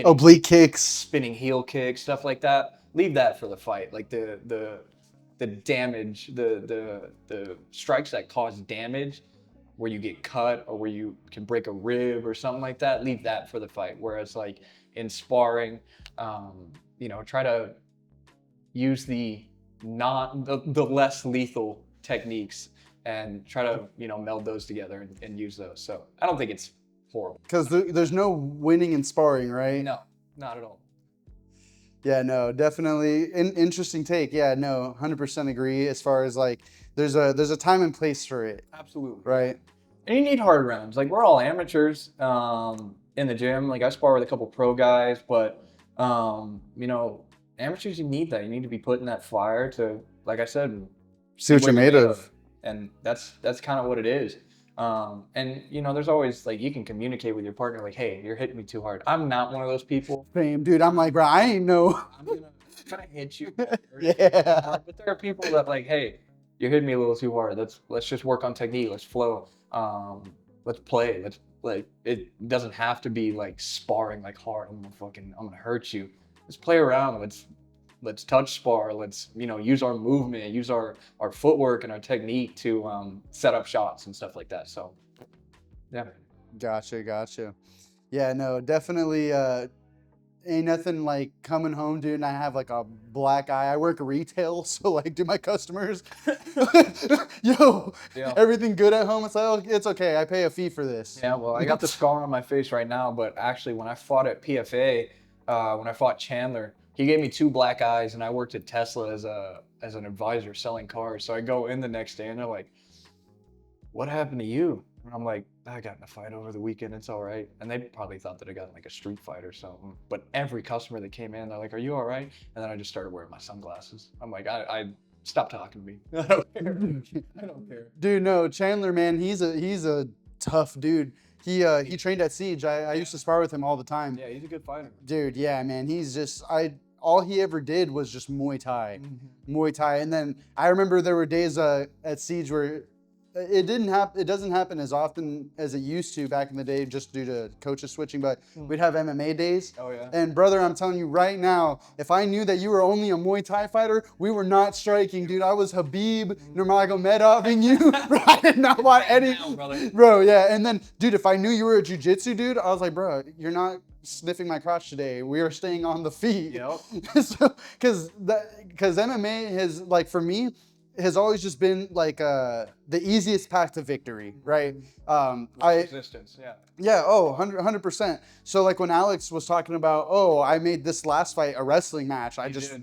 Oblique kicks. spinning heel kicks, stuff like that. Leave that for the fight. Like the damage, the strikes that cause damage, where you get cut or where you can break a rib or something like that. Leave that for the fight. Whereas like in sparring, try to use the less lethal techniques and try to meld those together and use those. So I don't think it's horrible. Because there's no winning in sparring, right? No, not at all. Yeah, no, definitely interesting take. Yeah, no, 100% agree. As far as like, there's a time and place for it. Absolutely. Right. And you need hard rounds. Like we're all amateurs in the gym. Like I spar with a couple pro guys, but amateurs, you need that. You need to be put in that fire to, like I said, See what you're made of. And that's kind of what it is. And there's always like, you can communicate with your partner like, hey, you're hitting me too hard. I'm not one of those people. Same, dude. I'm like, bro, I ain't know. I'm gonna hit you. Yeah. But there are people that like, hey, you're hitting me a little too hard. Let's just work on technique. Let's flow. Let's play. It doesn't have to be like sparring like hard. I'm gonna hurt you. Let's play around. Let's touch spar. Let's use our movement, use our footwork and our technique to set up shots and stuff like that. So yeah. Gotcha. Yeah, no, definitely ain't nothing like coming home, dude, and I have like a black eye. I work retail, so like, do my customers, everything good at home? It's like, oh, it's okay. I pay a fee for this. Yeah, well, I got the scar on my face right now, but actually when I fought at PFA, when I fought Chandler, he gave me 2 black eyes, and I worked at Tesla as an advisor selling cars. So I go in the next day, and they're like, "What happened to you?" And I'm like, "I got in a fight over the weekend. It's all right." And they probably thought that I got in like a street fight or something. But every customer that came in, they're like, "Are you all right?" And then I just started wearing my sunglasses. I'm like, I stop talking to me. I don't care. I don't care. Dude, no, Chandler, man, he's a tough dude. He trained at Siege. I used to spar with him all the time. Yeah, he's a good fighter. Dude, yeah, man, he's just all he ever did was just Muay Thai. Mm-hmm. Muay Thai. And then I remember there were days at Siege where it doesn't happen as often as it used to back in the day, just due to coaches switching, but we'd have MMA days. Oh yeah. And brother, I'm telling you right now, if I knew that you were only a Muay Thai fighter, we were not striking, dude. I was Habib Nurmagomedoving you. I did not want any. Bro, yeah. And then, dude, if I knew you were a jiu-jitsu dude, I was like, bro, you're not sniffing my crotch today. We are staying on the feet. Yep. So, because MMA has, like, for me, has always just been like the easiest path to victory, right? Resistance, yeah. Yeah, 100%. So like when Alex was talking about, oh, I made this last fight a wrestling match, I just,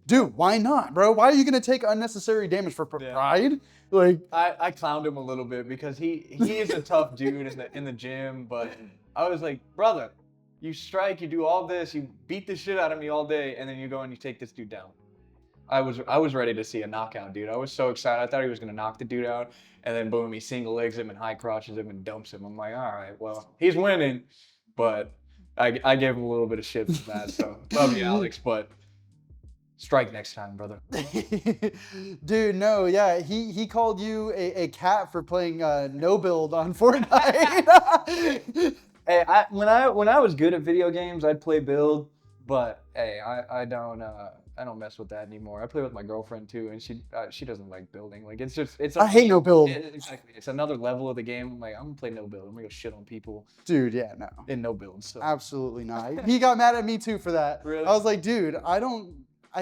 dude, why not, bro? Why are you gonna take unnecessary damage for pride? Like, I clowned him a little bit because he is a tough dude in the gym, but I was like, brother, you strike, you do all this, you beat the shit out of me all day, and then you go and you take this dude down. I was ready to see a knockout, dude. I was so excited. I thought he was gonna knock the dude out, and then boom, he single legs him and high crotches him and dumps him. I'm like, all right, well, he's winning, but I gave him a little bit of shit for that. So love you, Alex, but strike next time, brother. Dude, no, yeah, he called you a cat for playing no build on Fortnite. Hey, when I was good at video games, I'd play build, but hey, I don't mess with that anymore. I play with my girlfriend too, and she doesn't like building. Like it's. I hate no build. Exactly, it's another level of the game. I'm like, I'm gonna play no build. I'm gonna go shit on people. Dude, yeah, no. In no build. So. Absolutely not. He got mad at me too for that. Really? I was like, dude, I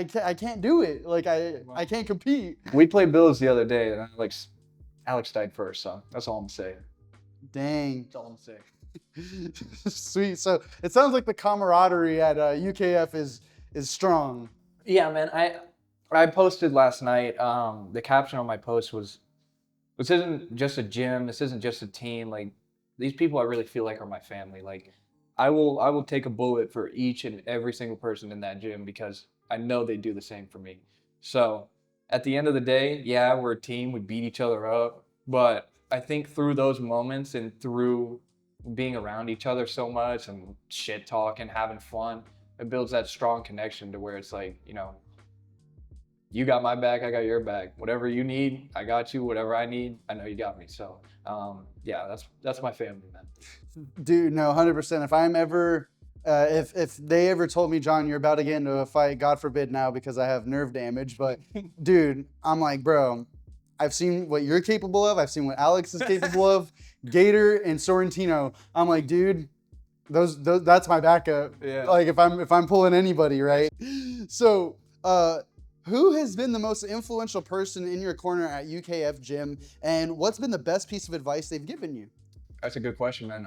can't do it. Like I can't compete. We played builds the other day, and Alex died first, so that's all I'm saying. Dang. That's all I'm saying. Sweet. So it sounds like the camaraderie at UKF is strong. Yeah, man. I posted last night. The caption on my post was, "This isn't just a gym. This isn't just a team. Like these people, I really feel like are my family. Like I will take a bullet for each and every single person in that gym because I know they do the same for me. So at the end of the day, yeah, we're a team. We beat each other up, but I think through those moments and through being around each other so much and shit talking, having fun, it builds that strong connection to where it's like, you got my back, I got your back. Whatever you need, I got you. Whatever I need, I know you got me. So, yeah, that's my family, man. Dude, no, 100%. If I'm ever, if they ever told me, John, you're about to get into a fight, God forbid now because I have nerve damage, but dude, I'm like, bro, I've seen what you're capable of. I've seen what Alex is capable of. Gator and Sorrentino. I'm like, dude, those that's my backup. Yeah. Like if I'm pulling anybody, right? So, who has been the most influential person in your corner at UKF gym, and what's been the best piece of advice they've given you? That's a good question, man.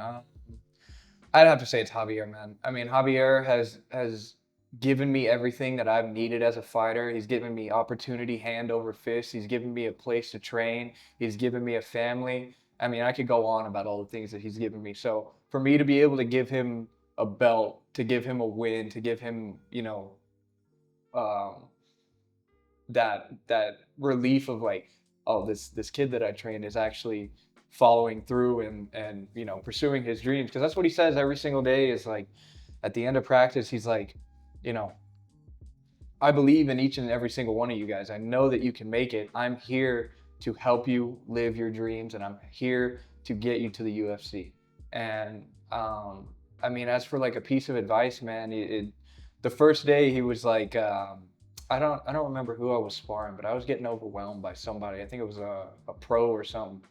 I'd have to say it's Javier, man. I mean, Javier has given me everything that I've needed as a fighter. He's given me opportunity hand over fist. He's given me a place to train. He's given me a family. I mean, I could go on about all the things that he's given me. So for me to be able to give him a belt, to give him a win, to give him, um, that relief of like, oh, this kid that I trained is actually following through and pursuing his dreams, because that's what he says every single day. Is like at the end of practice, he's like, you know, I believe in each and every single one of you guys. I know that you can make it. I'm here to help you live your dreams, and I'm here to get you to the UFC. And I mean, as for like a piece of advice, man, the first day he was like, I don't remember who I was sparring, but I was getting overwhelmed by somebody. I think it was a pro or something.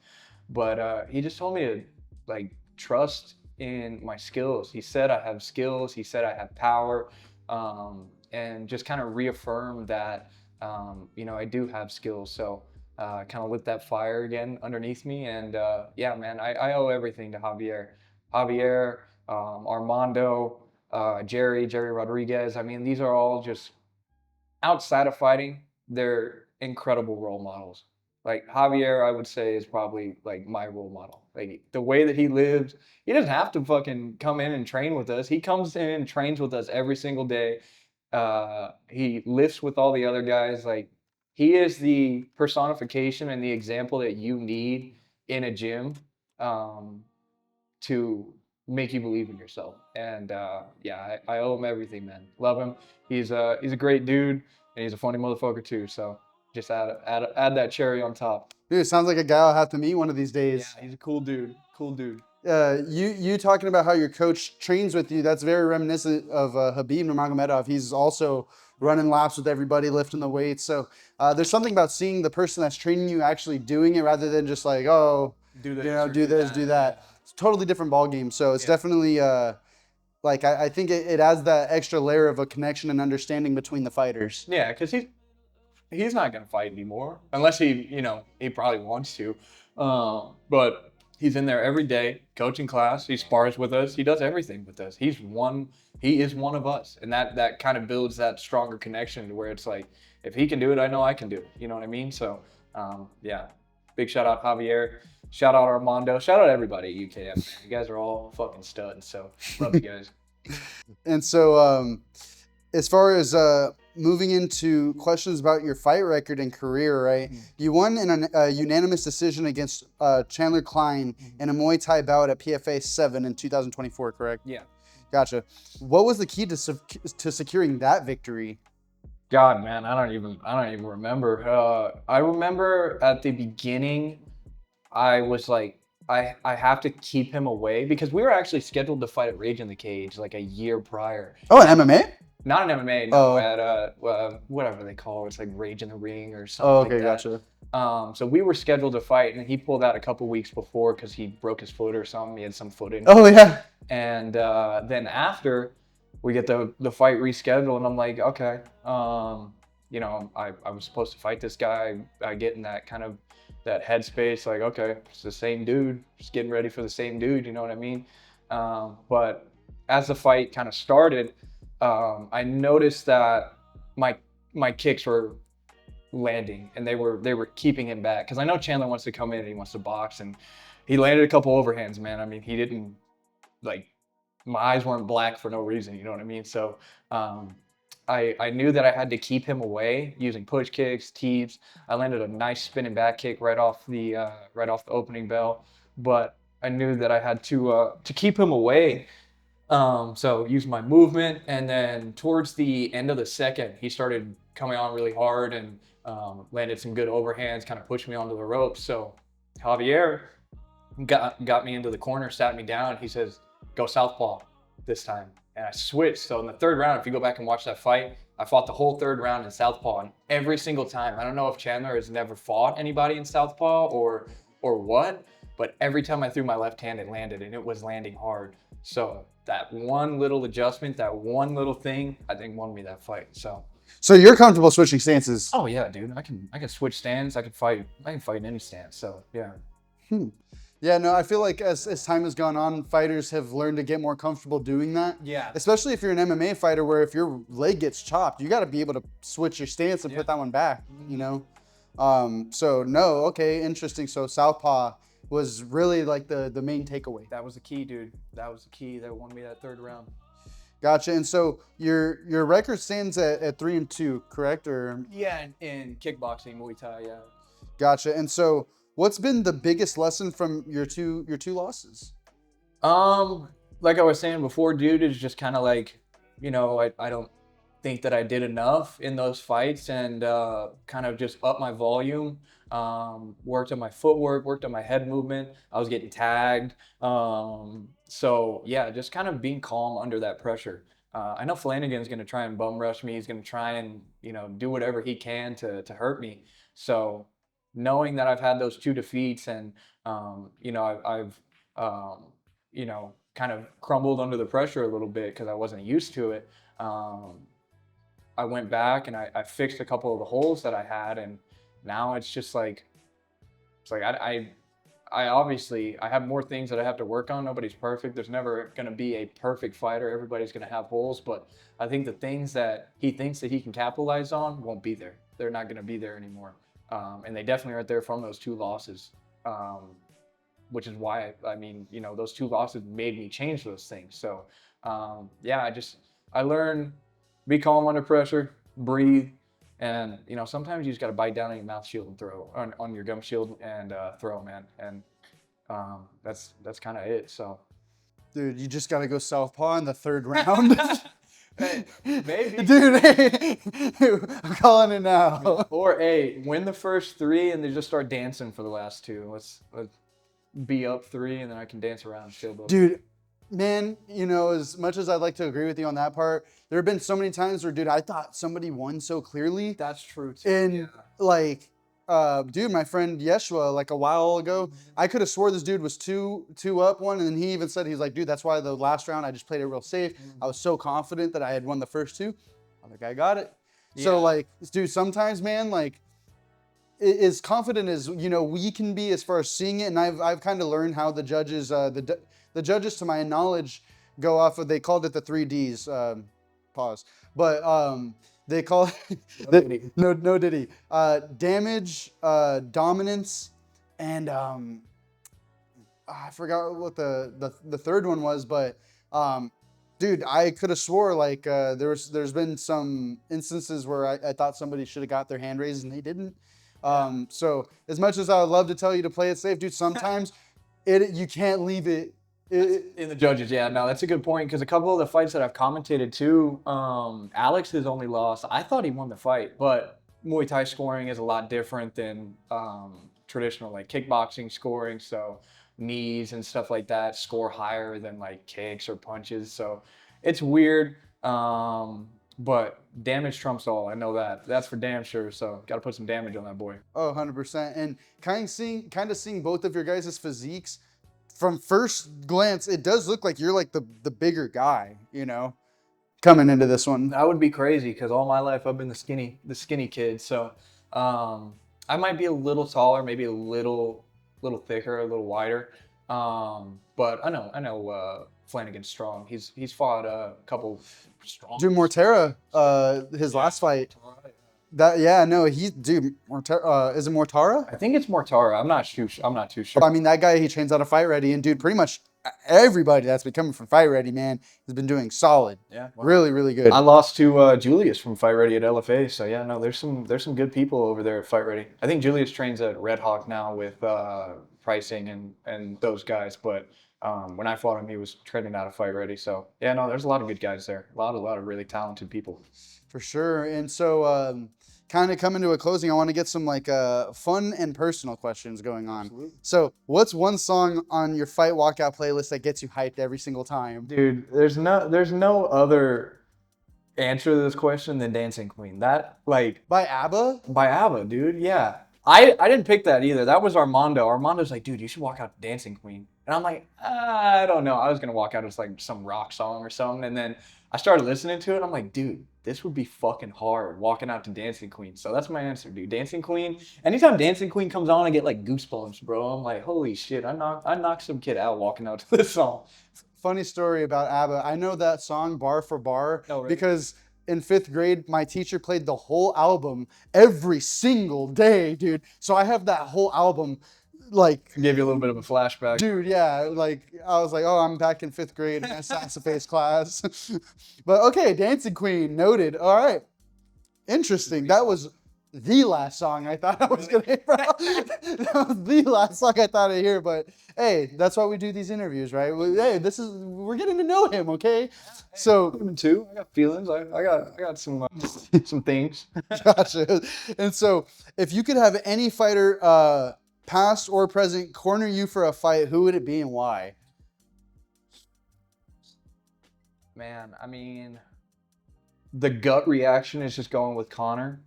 But he just told me to like trust in my skills. He said I have skills. He said I have power, and just kind of reaffirmed that I do have skills. So kind of lit that fire again underneath me. And yeah, man, I owe everything to Javier, Armando, Jerry Rodriguez. I mean, these are all just outside of fighting, they're incredible role models. Like Javier, I would say is probably like my role model. Like the way that he lives, he doesn't have to fucking come in and train with us. He comes in and trains with us every single day. He lifts with all the other guys. Like he is the personification and the example that you need in a gym. Um, to make you believe in yourself. And yeah, I owe him everything, man. Love him. He's a great dude, and he's a funny motherfucker too. So just add that cherry on top. Dude, it sounds like a guy I'll have to meet one of these Yeah, days. he's a cool dude. Cool dude. You talking about how your coach trains with you, that's very reminiscent of Habib Nurmagomedov. He's also running laps with everybody, lifting the weights. So there's something about seeing the person that's training you actually doing it rather than just like, oh, Do this, do this, do that. It's a totally different ball game. So it's definitely like I think it adds that extra layer of a connection and understanding between the fighters. Yeah, because he's not gonna fight anymore unless he probably wants to, but he's in there every day coaching class. He spars with us. He does everything with us. He is one of us, and that kind of builds that stronger connection to where it's like, if he can do it, I know I can do it. You know what I mean? So yeah, big shout out Javier, shout out Armando, shout out everybody at UKF, man. You guys are all fucking studs, so love you guys. And so as far as moving into questions about your fight record and career, right? You won in a unanimous decision against Chandler Klein in a Muay Thai bout at PFA 7 in 2024, correct? Yeah. Gotcha. What was the key to securing that victory? God, man, I don't even remember. I remember at the beginning, I was like, I have to keep him away, because we were actually scheduled to fight at Rage in the Cage like a year prior. Oh, an MMA? Not an MMA, no, at whatever they call it. It's like Rage in the Ring or something Oh, okay, like that. gotcha. So we were scheduled to fight, and he pulled out a couple weeks before because he broke his foot or something. He had some foot injury. Oh, yeah. And then after, we get the fight rescheduled, and I'm like, okay, I was supposed to fight this guy. I get in that kind of that headspace, like, okay, it's the same dude, just getting ready for the same dude. You know what I mean? But as the fight kind of started, I noticed that my kicks were landing, and they were keeping him back, because I know Chandler wants to come in and he wants to box, and he landed a couple overhands, man. I mean, he didn't, like, my eyes weren't black for no reason, you know what I mean? So I knew that I had to keep him away using push kicks, teeps. I landed a nice spinning back kick right off the opening bell, but I knew that I had to keep him away. So used my movement, and then towards the end of the second, he started coming on really hard and landed some good overhands, kind of pushed me onto the ropes. So Javier got me into the corner, sat me down. He says, "Go southpaw this time," and I switched. So in the third round, if you go back and watch that fight, I fought the whole third round in southpaw, and every single time. I don't know if Chandler has never fought anybody in southpaw or what, but every time I threw my left hand, it landed, and it was landing hard. So that one little adjustment, that one little thing, I think won me that fight. So you're comfortable switching stances? Oh yeah, dude, I can switch stands. I can fight in any stance. So yeah. Yeah, no, I feel like as time has gone on, fighters have learned to get more comfortable doing that. Yeah. Especially if you're an MMA fighter, where if your leg gets chopped, you got to be able to switch your stance and put that one back. You know. So no, okay, interesting. So southpaw was really like the main takeaway. That was the key, dude. That was the key that won me that third round. Gotcha. And so your record stands at 3-2, correct? Or Yeah, in kickboxing, Muay Thai, yeah. gotcha. And so what's been the biggest lesson from your two losses? Like I was saying before, dude, is just kind of like, I don't think that I did enough in those fights, and kind of just up my volume. Worked on my footwork, worked on my head movement. I was getting tagged. So yeah, just kind of being calm under that pressure. I know Flanagan's going to try and bum rush me. He's going to try and, do whatever he can to hurt me. So knowing that I've had those two defeats, and, I've kind of crumbled under the pressure a little bit because I wasn't used to it. I went back and I fixed a couple of the holes that I had, and now it's just like, I obviously I have more things that I have to work on. Nobody's perfect. There's never going to be a perfect fighter. Everybody's going to have holes, but I think the things that he thinks that he can capitalize on won't be there. They're not going to be there anymore, and they definitely aren't there from those two losses. Which is why those two losses made me change those things. So yeah, I learned be calm under pressure, breathe, and sometimes you just got to bite down on your mouth shield and throw on your gum shield and throw, man. And that's kind of it. So, dude, you just got to go southpaw in the third round. hey, maybe, dude. Hey, I'm calling it now. Or win the first three and then just start dancing for the last two. Let's be up three, and then I can dance around and chill. Dude, man, as much as I'd like to agree with you on that part, there have been so many times where, dude, I thought somebody won so clearly. That's true too. And dude, my friend Yeshua, like a while ago, I could have swore this dude was two up one, and then he even said, he's like, dude, that's why the last round I just played it real safe. I was so confident that I had won the first two. Other guy got it. Yeah. So dude, sometimes, man, as confident as we can be as far as seeing it, and I've kind of learned how the judges, the judges, to my knowledge, go off of, they called it the 3Ds. Pause. But they call it no diddy. Damage, dominance, and I forgot what the third one was, but dude, I could have swore there's been some instances where I thought somebody should have got their hand raised and they didn't. So as much as I would love to tell you to play it safe, dude, sometimes you can't leave it in the judges. Yeah, no, that's a good point, because a couple of the fights that I've commentated too, Alex has only lost. I thought he won the fight, but Muay Thai scoring is a lot different than traditional kickboxing scoring. So knees and stuff like that score higher than kicks or punches. So it's weird. But damage trumps all. I know that. That's for damn sure. So got to put some damage on that boy. Oh, 100%. And kind of seeing both of your guys' physiques, from first glance, it does look like you're the bigger guy, coming into this one. That would be crazy, because all my life I've been the skinny kid. So I might be a little taller, maybe a little thicker, a little wider. But I know Flanagan's strong. He's fought a couple strong. Dude, Mortera, his last fight. Dude, Mortera, is it Mortara? I think it's Mortara. I'm not too sure. I mean, that guy, he trains out of Fight Ready, and dude, pretty much everybody that's been coming from Fight Ready, man, has been doing solid. Yeah, wow. Really, really good. I lost to Julius from Fight Ready at LFA, so yeah, no, there's some good people over there at Fight Ready. I think Julius trains at Red Hawk now with pricing and those guys. But when I fought him, he was training out of fight ready. So yeah, no, there's a lot of good guys there. A lot of really talented people. For sure. And so, kind of coming to a closing, I want to get some like fun and personal questions going on. Absolutely. So, what's one song on your fight walkout playlist that gets you hyped every single time? Dude, there's no other answer to this question than Dancing Queen. That like By ABBA? by ABBA, dude. Yeah. I didn't pick that either. That was Armando. Armando's like, dude, you should walk out to Dancing Queen. And I'm like, I don't know. I was gonna walk out as like some rock song or something. And then I started listening to it. I'm like, dude, this would be fucking hard walking out to Dancing Queen. So that's my answer, dude. Dancing Queen. Anytime Dancing Queen comes on, I get like goosebumps, bro. I'm like, holy shit, I knocked some kid out walking out to this song. Funny story about ABBA. I know that song bar for bar Oh, really? because in 5th grade, my teacher played the whole album every single day, dude. So I have that whole album, like, Give you a little bit of a flashback. dude, yeah. Like, I was like, oh, I'm back in 5th grade in saxophone class. But okay, Dancing Queen, noted. All right. Interesting. That was the last song I thought I was going to hear. That was the last song I thought I'd hear. But hey, that's why we do these interviews, right? Hey, we're getting to know him, okay? So, Too. I got feelings. I got some some things. gotcha. And so, if you could have any fighter, past or present, corner you for a fight, who would it be and why? Man, I mean, the gut reaction is just going with Connor.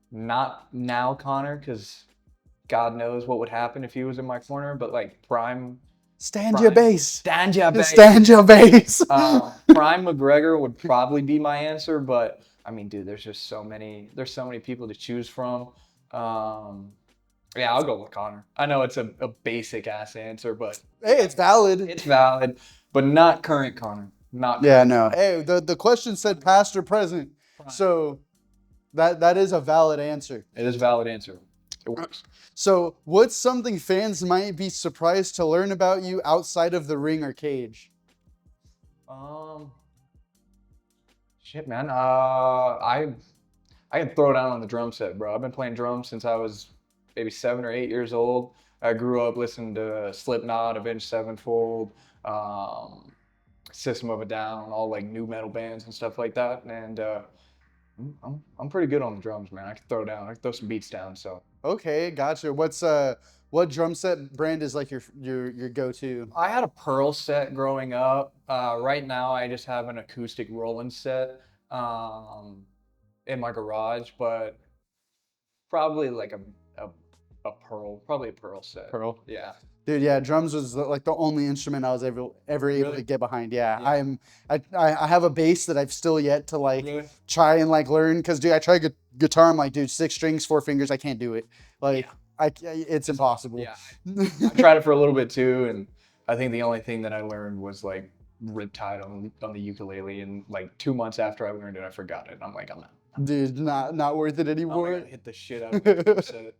Not now Connor, because God knows what would happen if he was in my corner, but like prime Stand your base. Stand your base. Stand your base. Prime McGregor would probably be my answer, but I mean, dude, there's so many people to choose from. Yeah, I'll go with Connor. I know it's a basic ass answer, but Hey, it's valid. it's valid, but not current Connor. Not Yeah, current. no. Hey, the question said past or present, so that is a valid answer. It is a valid answer. It works. So, what's something fans might be surprised to learn about you outside of the ring or cage? Shit, man. I can throw down on the drum set, bro. I've been playing drums since I was maybe 7 or 8 years old. I grew up listening to Slipknot, Avenged Sevenfold, System of a Down, all like new metal bands and stuff like that. And I'm pretty good on the drums, man. I can throw down. I can throw some beats down. So Okay, gotcha. What drum set brand is like your go-to? I had a Pearl set growing up. Right now, I just have an acoustic Roland set in my garage, but probably like a Pearl, probably a Pearl set. Pearl. Yeah. Dude, yeah, drums was like the only instrument I was ever able Really? to get behind. Yeah, Yeah. I have a bass that I've still yet to like Really? try and like learn, because dude, I try guitar. I'm like, dude, 6 strings, 4 fingers, I can't do it. Like, it's impossible. Yeah. I tried it for a little bit too, and I think the only thing that I learned was like Riptide on the ukulele, and like 2 months after I learned it, I forgot it. And I'm like, I'm not. Dude, not worth it I'm anymore. gonna hit the shit out of the drum set,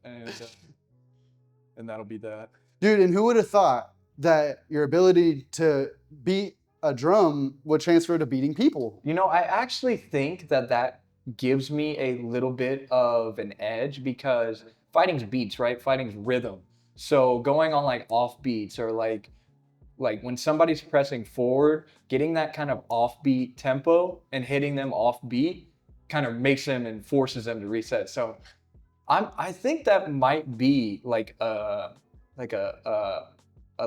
and that'll be that. Dude, and who would have thought that your ability to beat a drum would transfer to beating people? You know, I actually think that gives me a little bit of an edge because fighting's beats, right? Fighting's rhythm. So going on like off beats or like when somebody's pressing forward, getting that kind of offbeat tempo and hitting them off beat kind of makes them and forces them to reset. So I think that might be like a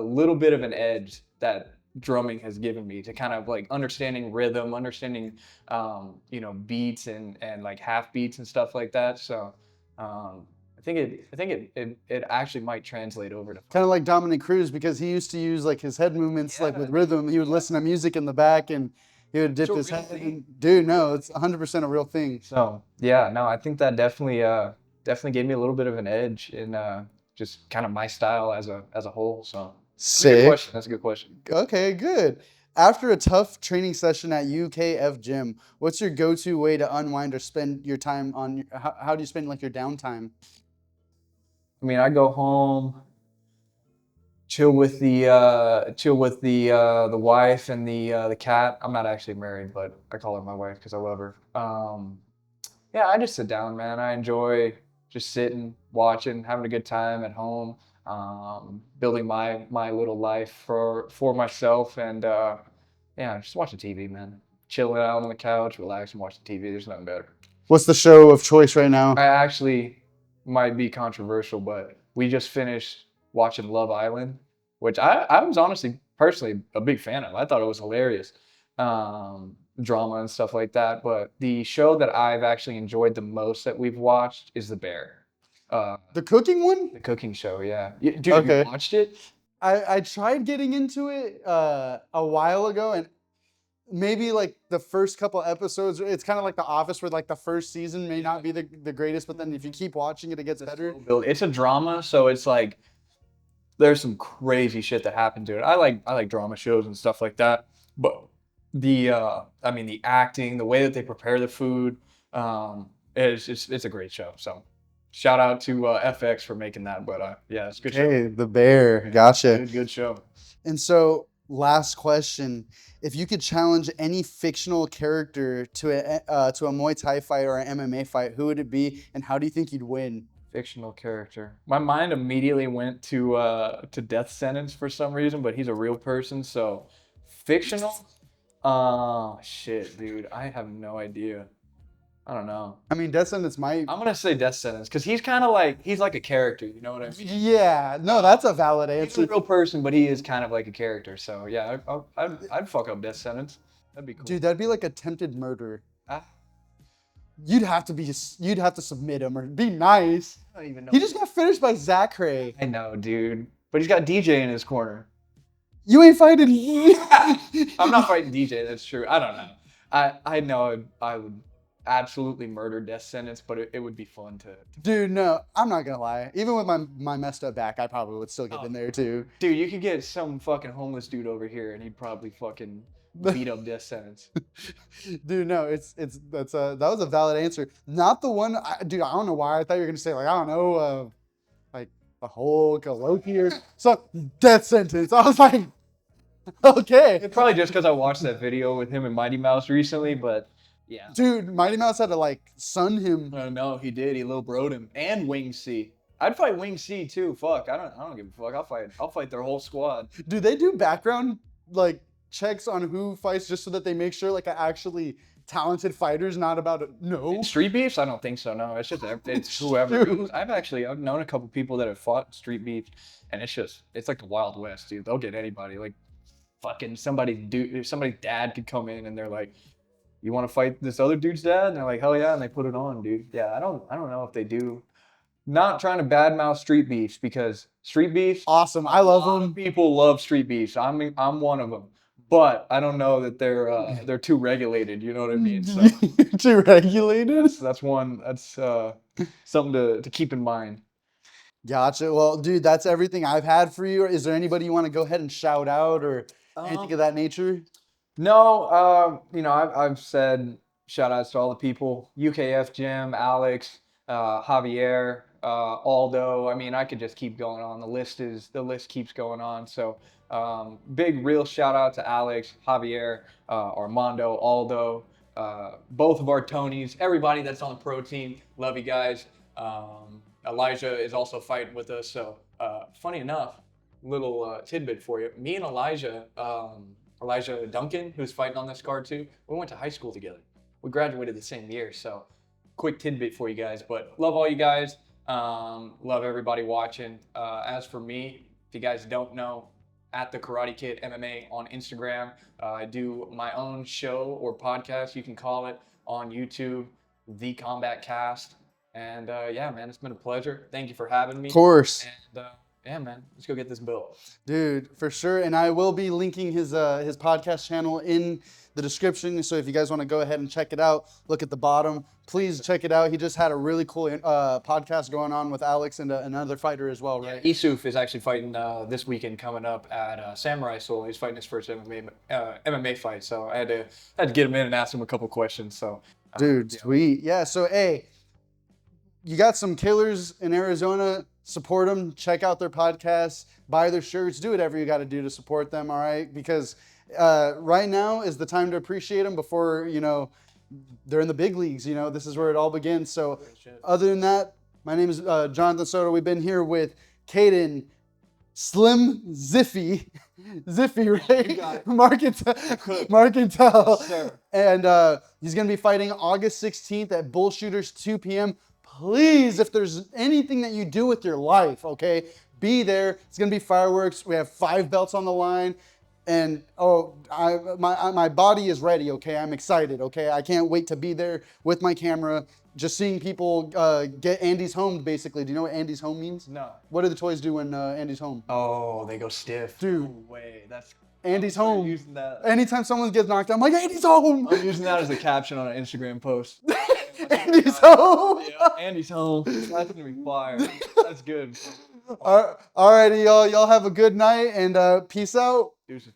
little bit of an edge that drumming has given me to kind of like understanding rhythm, understanding beats and like half beats and stuff like that. So I think it actually might translate over to Kind of like Dominic Cruz, because he used to use like his head movements like with rhythm. He would listen to music in the back and he would dip his head. Dude, no, it's 100% a real thing. So yeah, no, I think that definitely gave me a little bit of an edge in just kind of my style as a whole. So that's a good Sick. question. That's a good question. Okay, good. After a tough training session at UKF gym, what's your go-to way to unwind or spend your time on? How do you spend like your downtime? I mean, I go home, chill with the wife and the cat. I'm not actually married, but I call her my wife because I love her. Yeah, I just sit down, man. I enjoy just sitting, watching, having a good time at home. building my little life for myself, and yeah, just watching TV, man. Chilling out on the couch, relaxing, watching TV. There's nothing better. What's the show of choice right now? I actually might be controversial, but we just finished watching Love Island, which I was honestly, personally, a big fan of. I thought it was hilarious, drama and stuff like that. But the show that I've actually enjoyed the most that we've watched is The Bear, The cooking one? the cooking show. Yeah, dude, have you Okay. watched it? I tried getting into it a while ago, and maybe like the first couple episodes, it's kind of like The Office, where like the first season may not be the greatest, but then if you keep watching it, it gets better. It's a drama, so it's like there's some crazy shit that happened to it. I like drama shows and stuff like that, but I mean the acting, the way that they prepare the food, it's a great show. So shout out to FX for making that. But yeah, it's a good show. Hey, The Bear, gotcha. Good show. And so, last question: if you could challenge any fictional character to a Muay Thai fight or an MMA fight, who would it be, and how do you think you'd win? Fictional character. My mind immediately went to Death Sentence for some reason, but he's a real person. So fictional. Shit, dude. I have no idea. I don't know. I mean, Death Sentence might. I'm gonna say Death Sentence because he's kind of like he's like a character. You know what I mean? Yeah, no, that's a valid He's answer. a real person, but he is kind of like a character. So yeah, I'd fuck up Death Sentence. That'd be cool. Dude, that'd be like attempted murder. Ah, You'd have to submit him or be nice. I don't even know. He just got finished by Zachary. I know, dude. But he's got DJ in his corner. You ain't fighting. I'm not fighting DJ. That's true. I don't know. I know I would absolutely murder Death Sentence, but it would be fun to. Dude, no, I'm not gonna lie. Even with my messed up back, I probably would still get in there too. Dude, you could get some fucking homeless dude over here, and he'd probably fucking beat up Death Sentence. Dude, no, that was a valid answer. Not the one, dude. I don't know why I thought you were gonna say like I don't know, like the Hulk, or Loki, or so. Death Sentence. I was like, okay, It's probably just because I watched that video with him and Mighty Mouse recently, but yeah. dude. Mighty Mouse had to like sun him. No, he did. He little broed him. And Wing C. I'd fight Wing C too. Fuck. I don't give a fuck. I'll fight their whole squad. Do they do background like checks on who fights just so that they make sure like an actually talented fighter's not about to no? Street beefs? I don't think so. No, it's just it's whoever. I've known a couple people that have fought street beef, and it's like the Wild West, dude. They'll get anybody. Like fucking somebody's dad could come in and they're like, "You want to fight this other dude's dad?" And they're like, "Hell yeah!" And they put it on, dude. Yeah, I don't know if they do. Not trying to badmouth street beefs because street beefs. Awesome, I love A lot of them. people love street beefs. I'm one of them. But I don't know that they're too regulated. You know what I mean? So Too regulated. that's one. That's something to keep in mind. Gotcha. Well, dude, that's everything I've had for you. Is there anybody you want to go ahead and shout out or anything of that nature? No, I've said shout outs to all the people: UKF Jim, Alex, Javier, Aldo. I mean, I could just keep going on. The list keeps going on. So big real shout out to Alex, Javier, Armando, Aldo, both of our Tonys, everybody that's on the pro team. Love you guys. Elijah is also fighting with us. So funny enough, little tidbit for you. Me and Elijah Duncan, who's fighting on this card too, we went to high school together. We graduated the same year, so quick tidbit for you guys. But love all you guys. Love everybody watching. As for me, if you guys don't know, at the Karate Kid MMA on Instagram. I do my own show or podcast, you can call it, on YouTube, The Combat Cast. And yeah, man, it's been a pleasure. Thank you for having me. Of course. And yeah, man, let's go get this built. Dude, for sure. And I will be linking his podcast channel in the description. So if you guys want to go ahead and check it out, look at the bottom. Please check it out. He just had a really cool podcast going on with Alex and another fighter as well, right? Yeah, Isuf is actually fighting this weekend coming up at Samurai Soul. He's fighting his first MMA fight. So I had to get him in and ask him a couple questions. So, dude, sweet. Yeah. So hey, you got some killers in Arizona. Support them. Check out their podcasts. Buy their shirts. Do whatever you got to do to support them. All right, because right now is the time to appreciate them before they're in the big leagues. This is where it all begins. So other than that, my name is Jonathan Soto. We've been here with Kadyn, Slim Ziffy. Ziffy, right? got it. Marcantel. Yes, sir. And he's going to be fighting August 16th at Bullshooters, 2 p.m. Please, if there's anything that you do with your life, okay, be there. It's going to be fireworks. We have 5 belts on the line. And my body is ready, okay? I'm excited, okay? I can't wait to be there with my camera, just seeing people get Andy's home, basically. Do you know what Andy's home means? No. What do the toys do when Andy's home? Oh, they go stiff. Dude. No way. That's Andy's I'm home. using that. Anytime someone gets knocked out, I'm like, Andy's home! I'm using that as a caption on an Instagram post. Andy's home! Yeah, Andy's home. That's gonna be fire. That's good. Alrighty, y'all. Y'all have a good night and peace out. Deuces.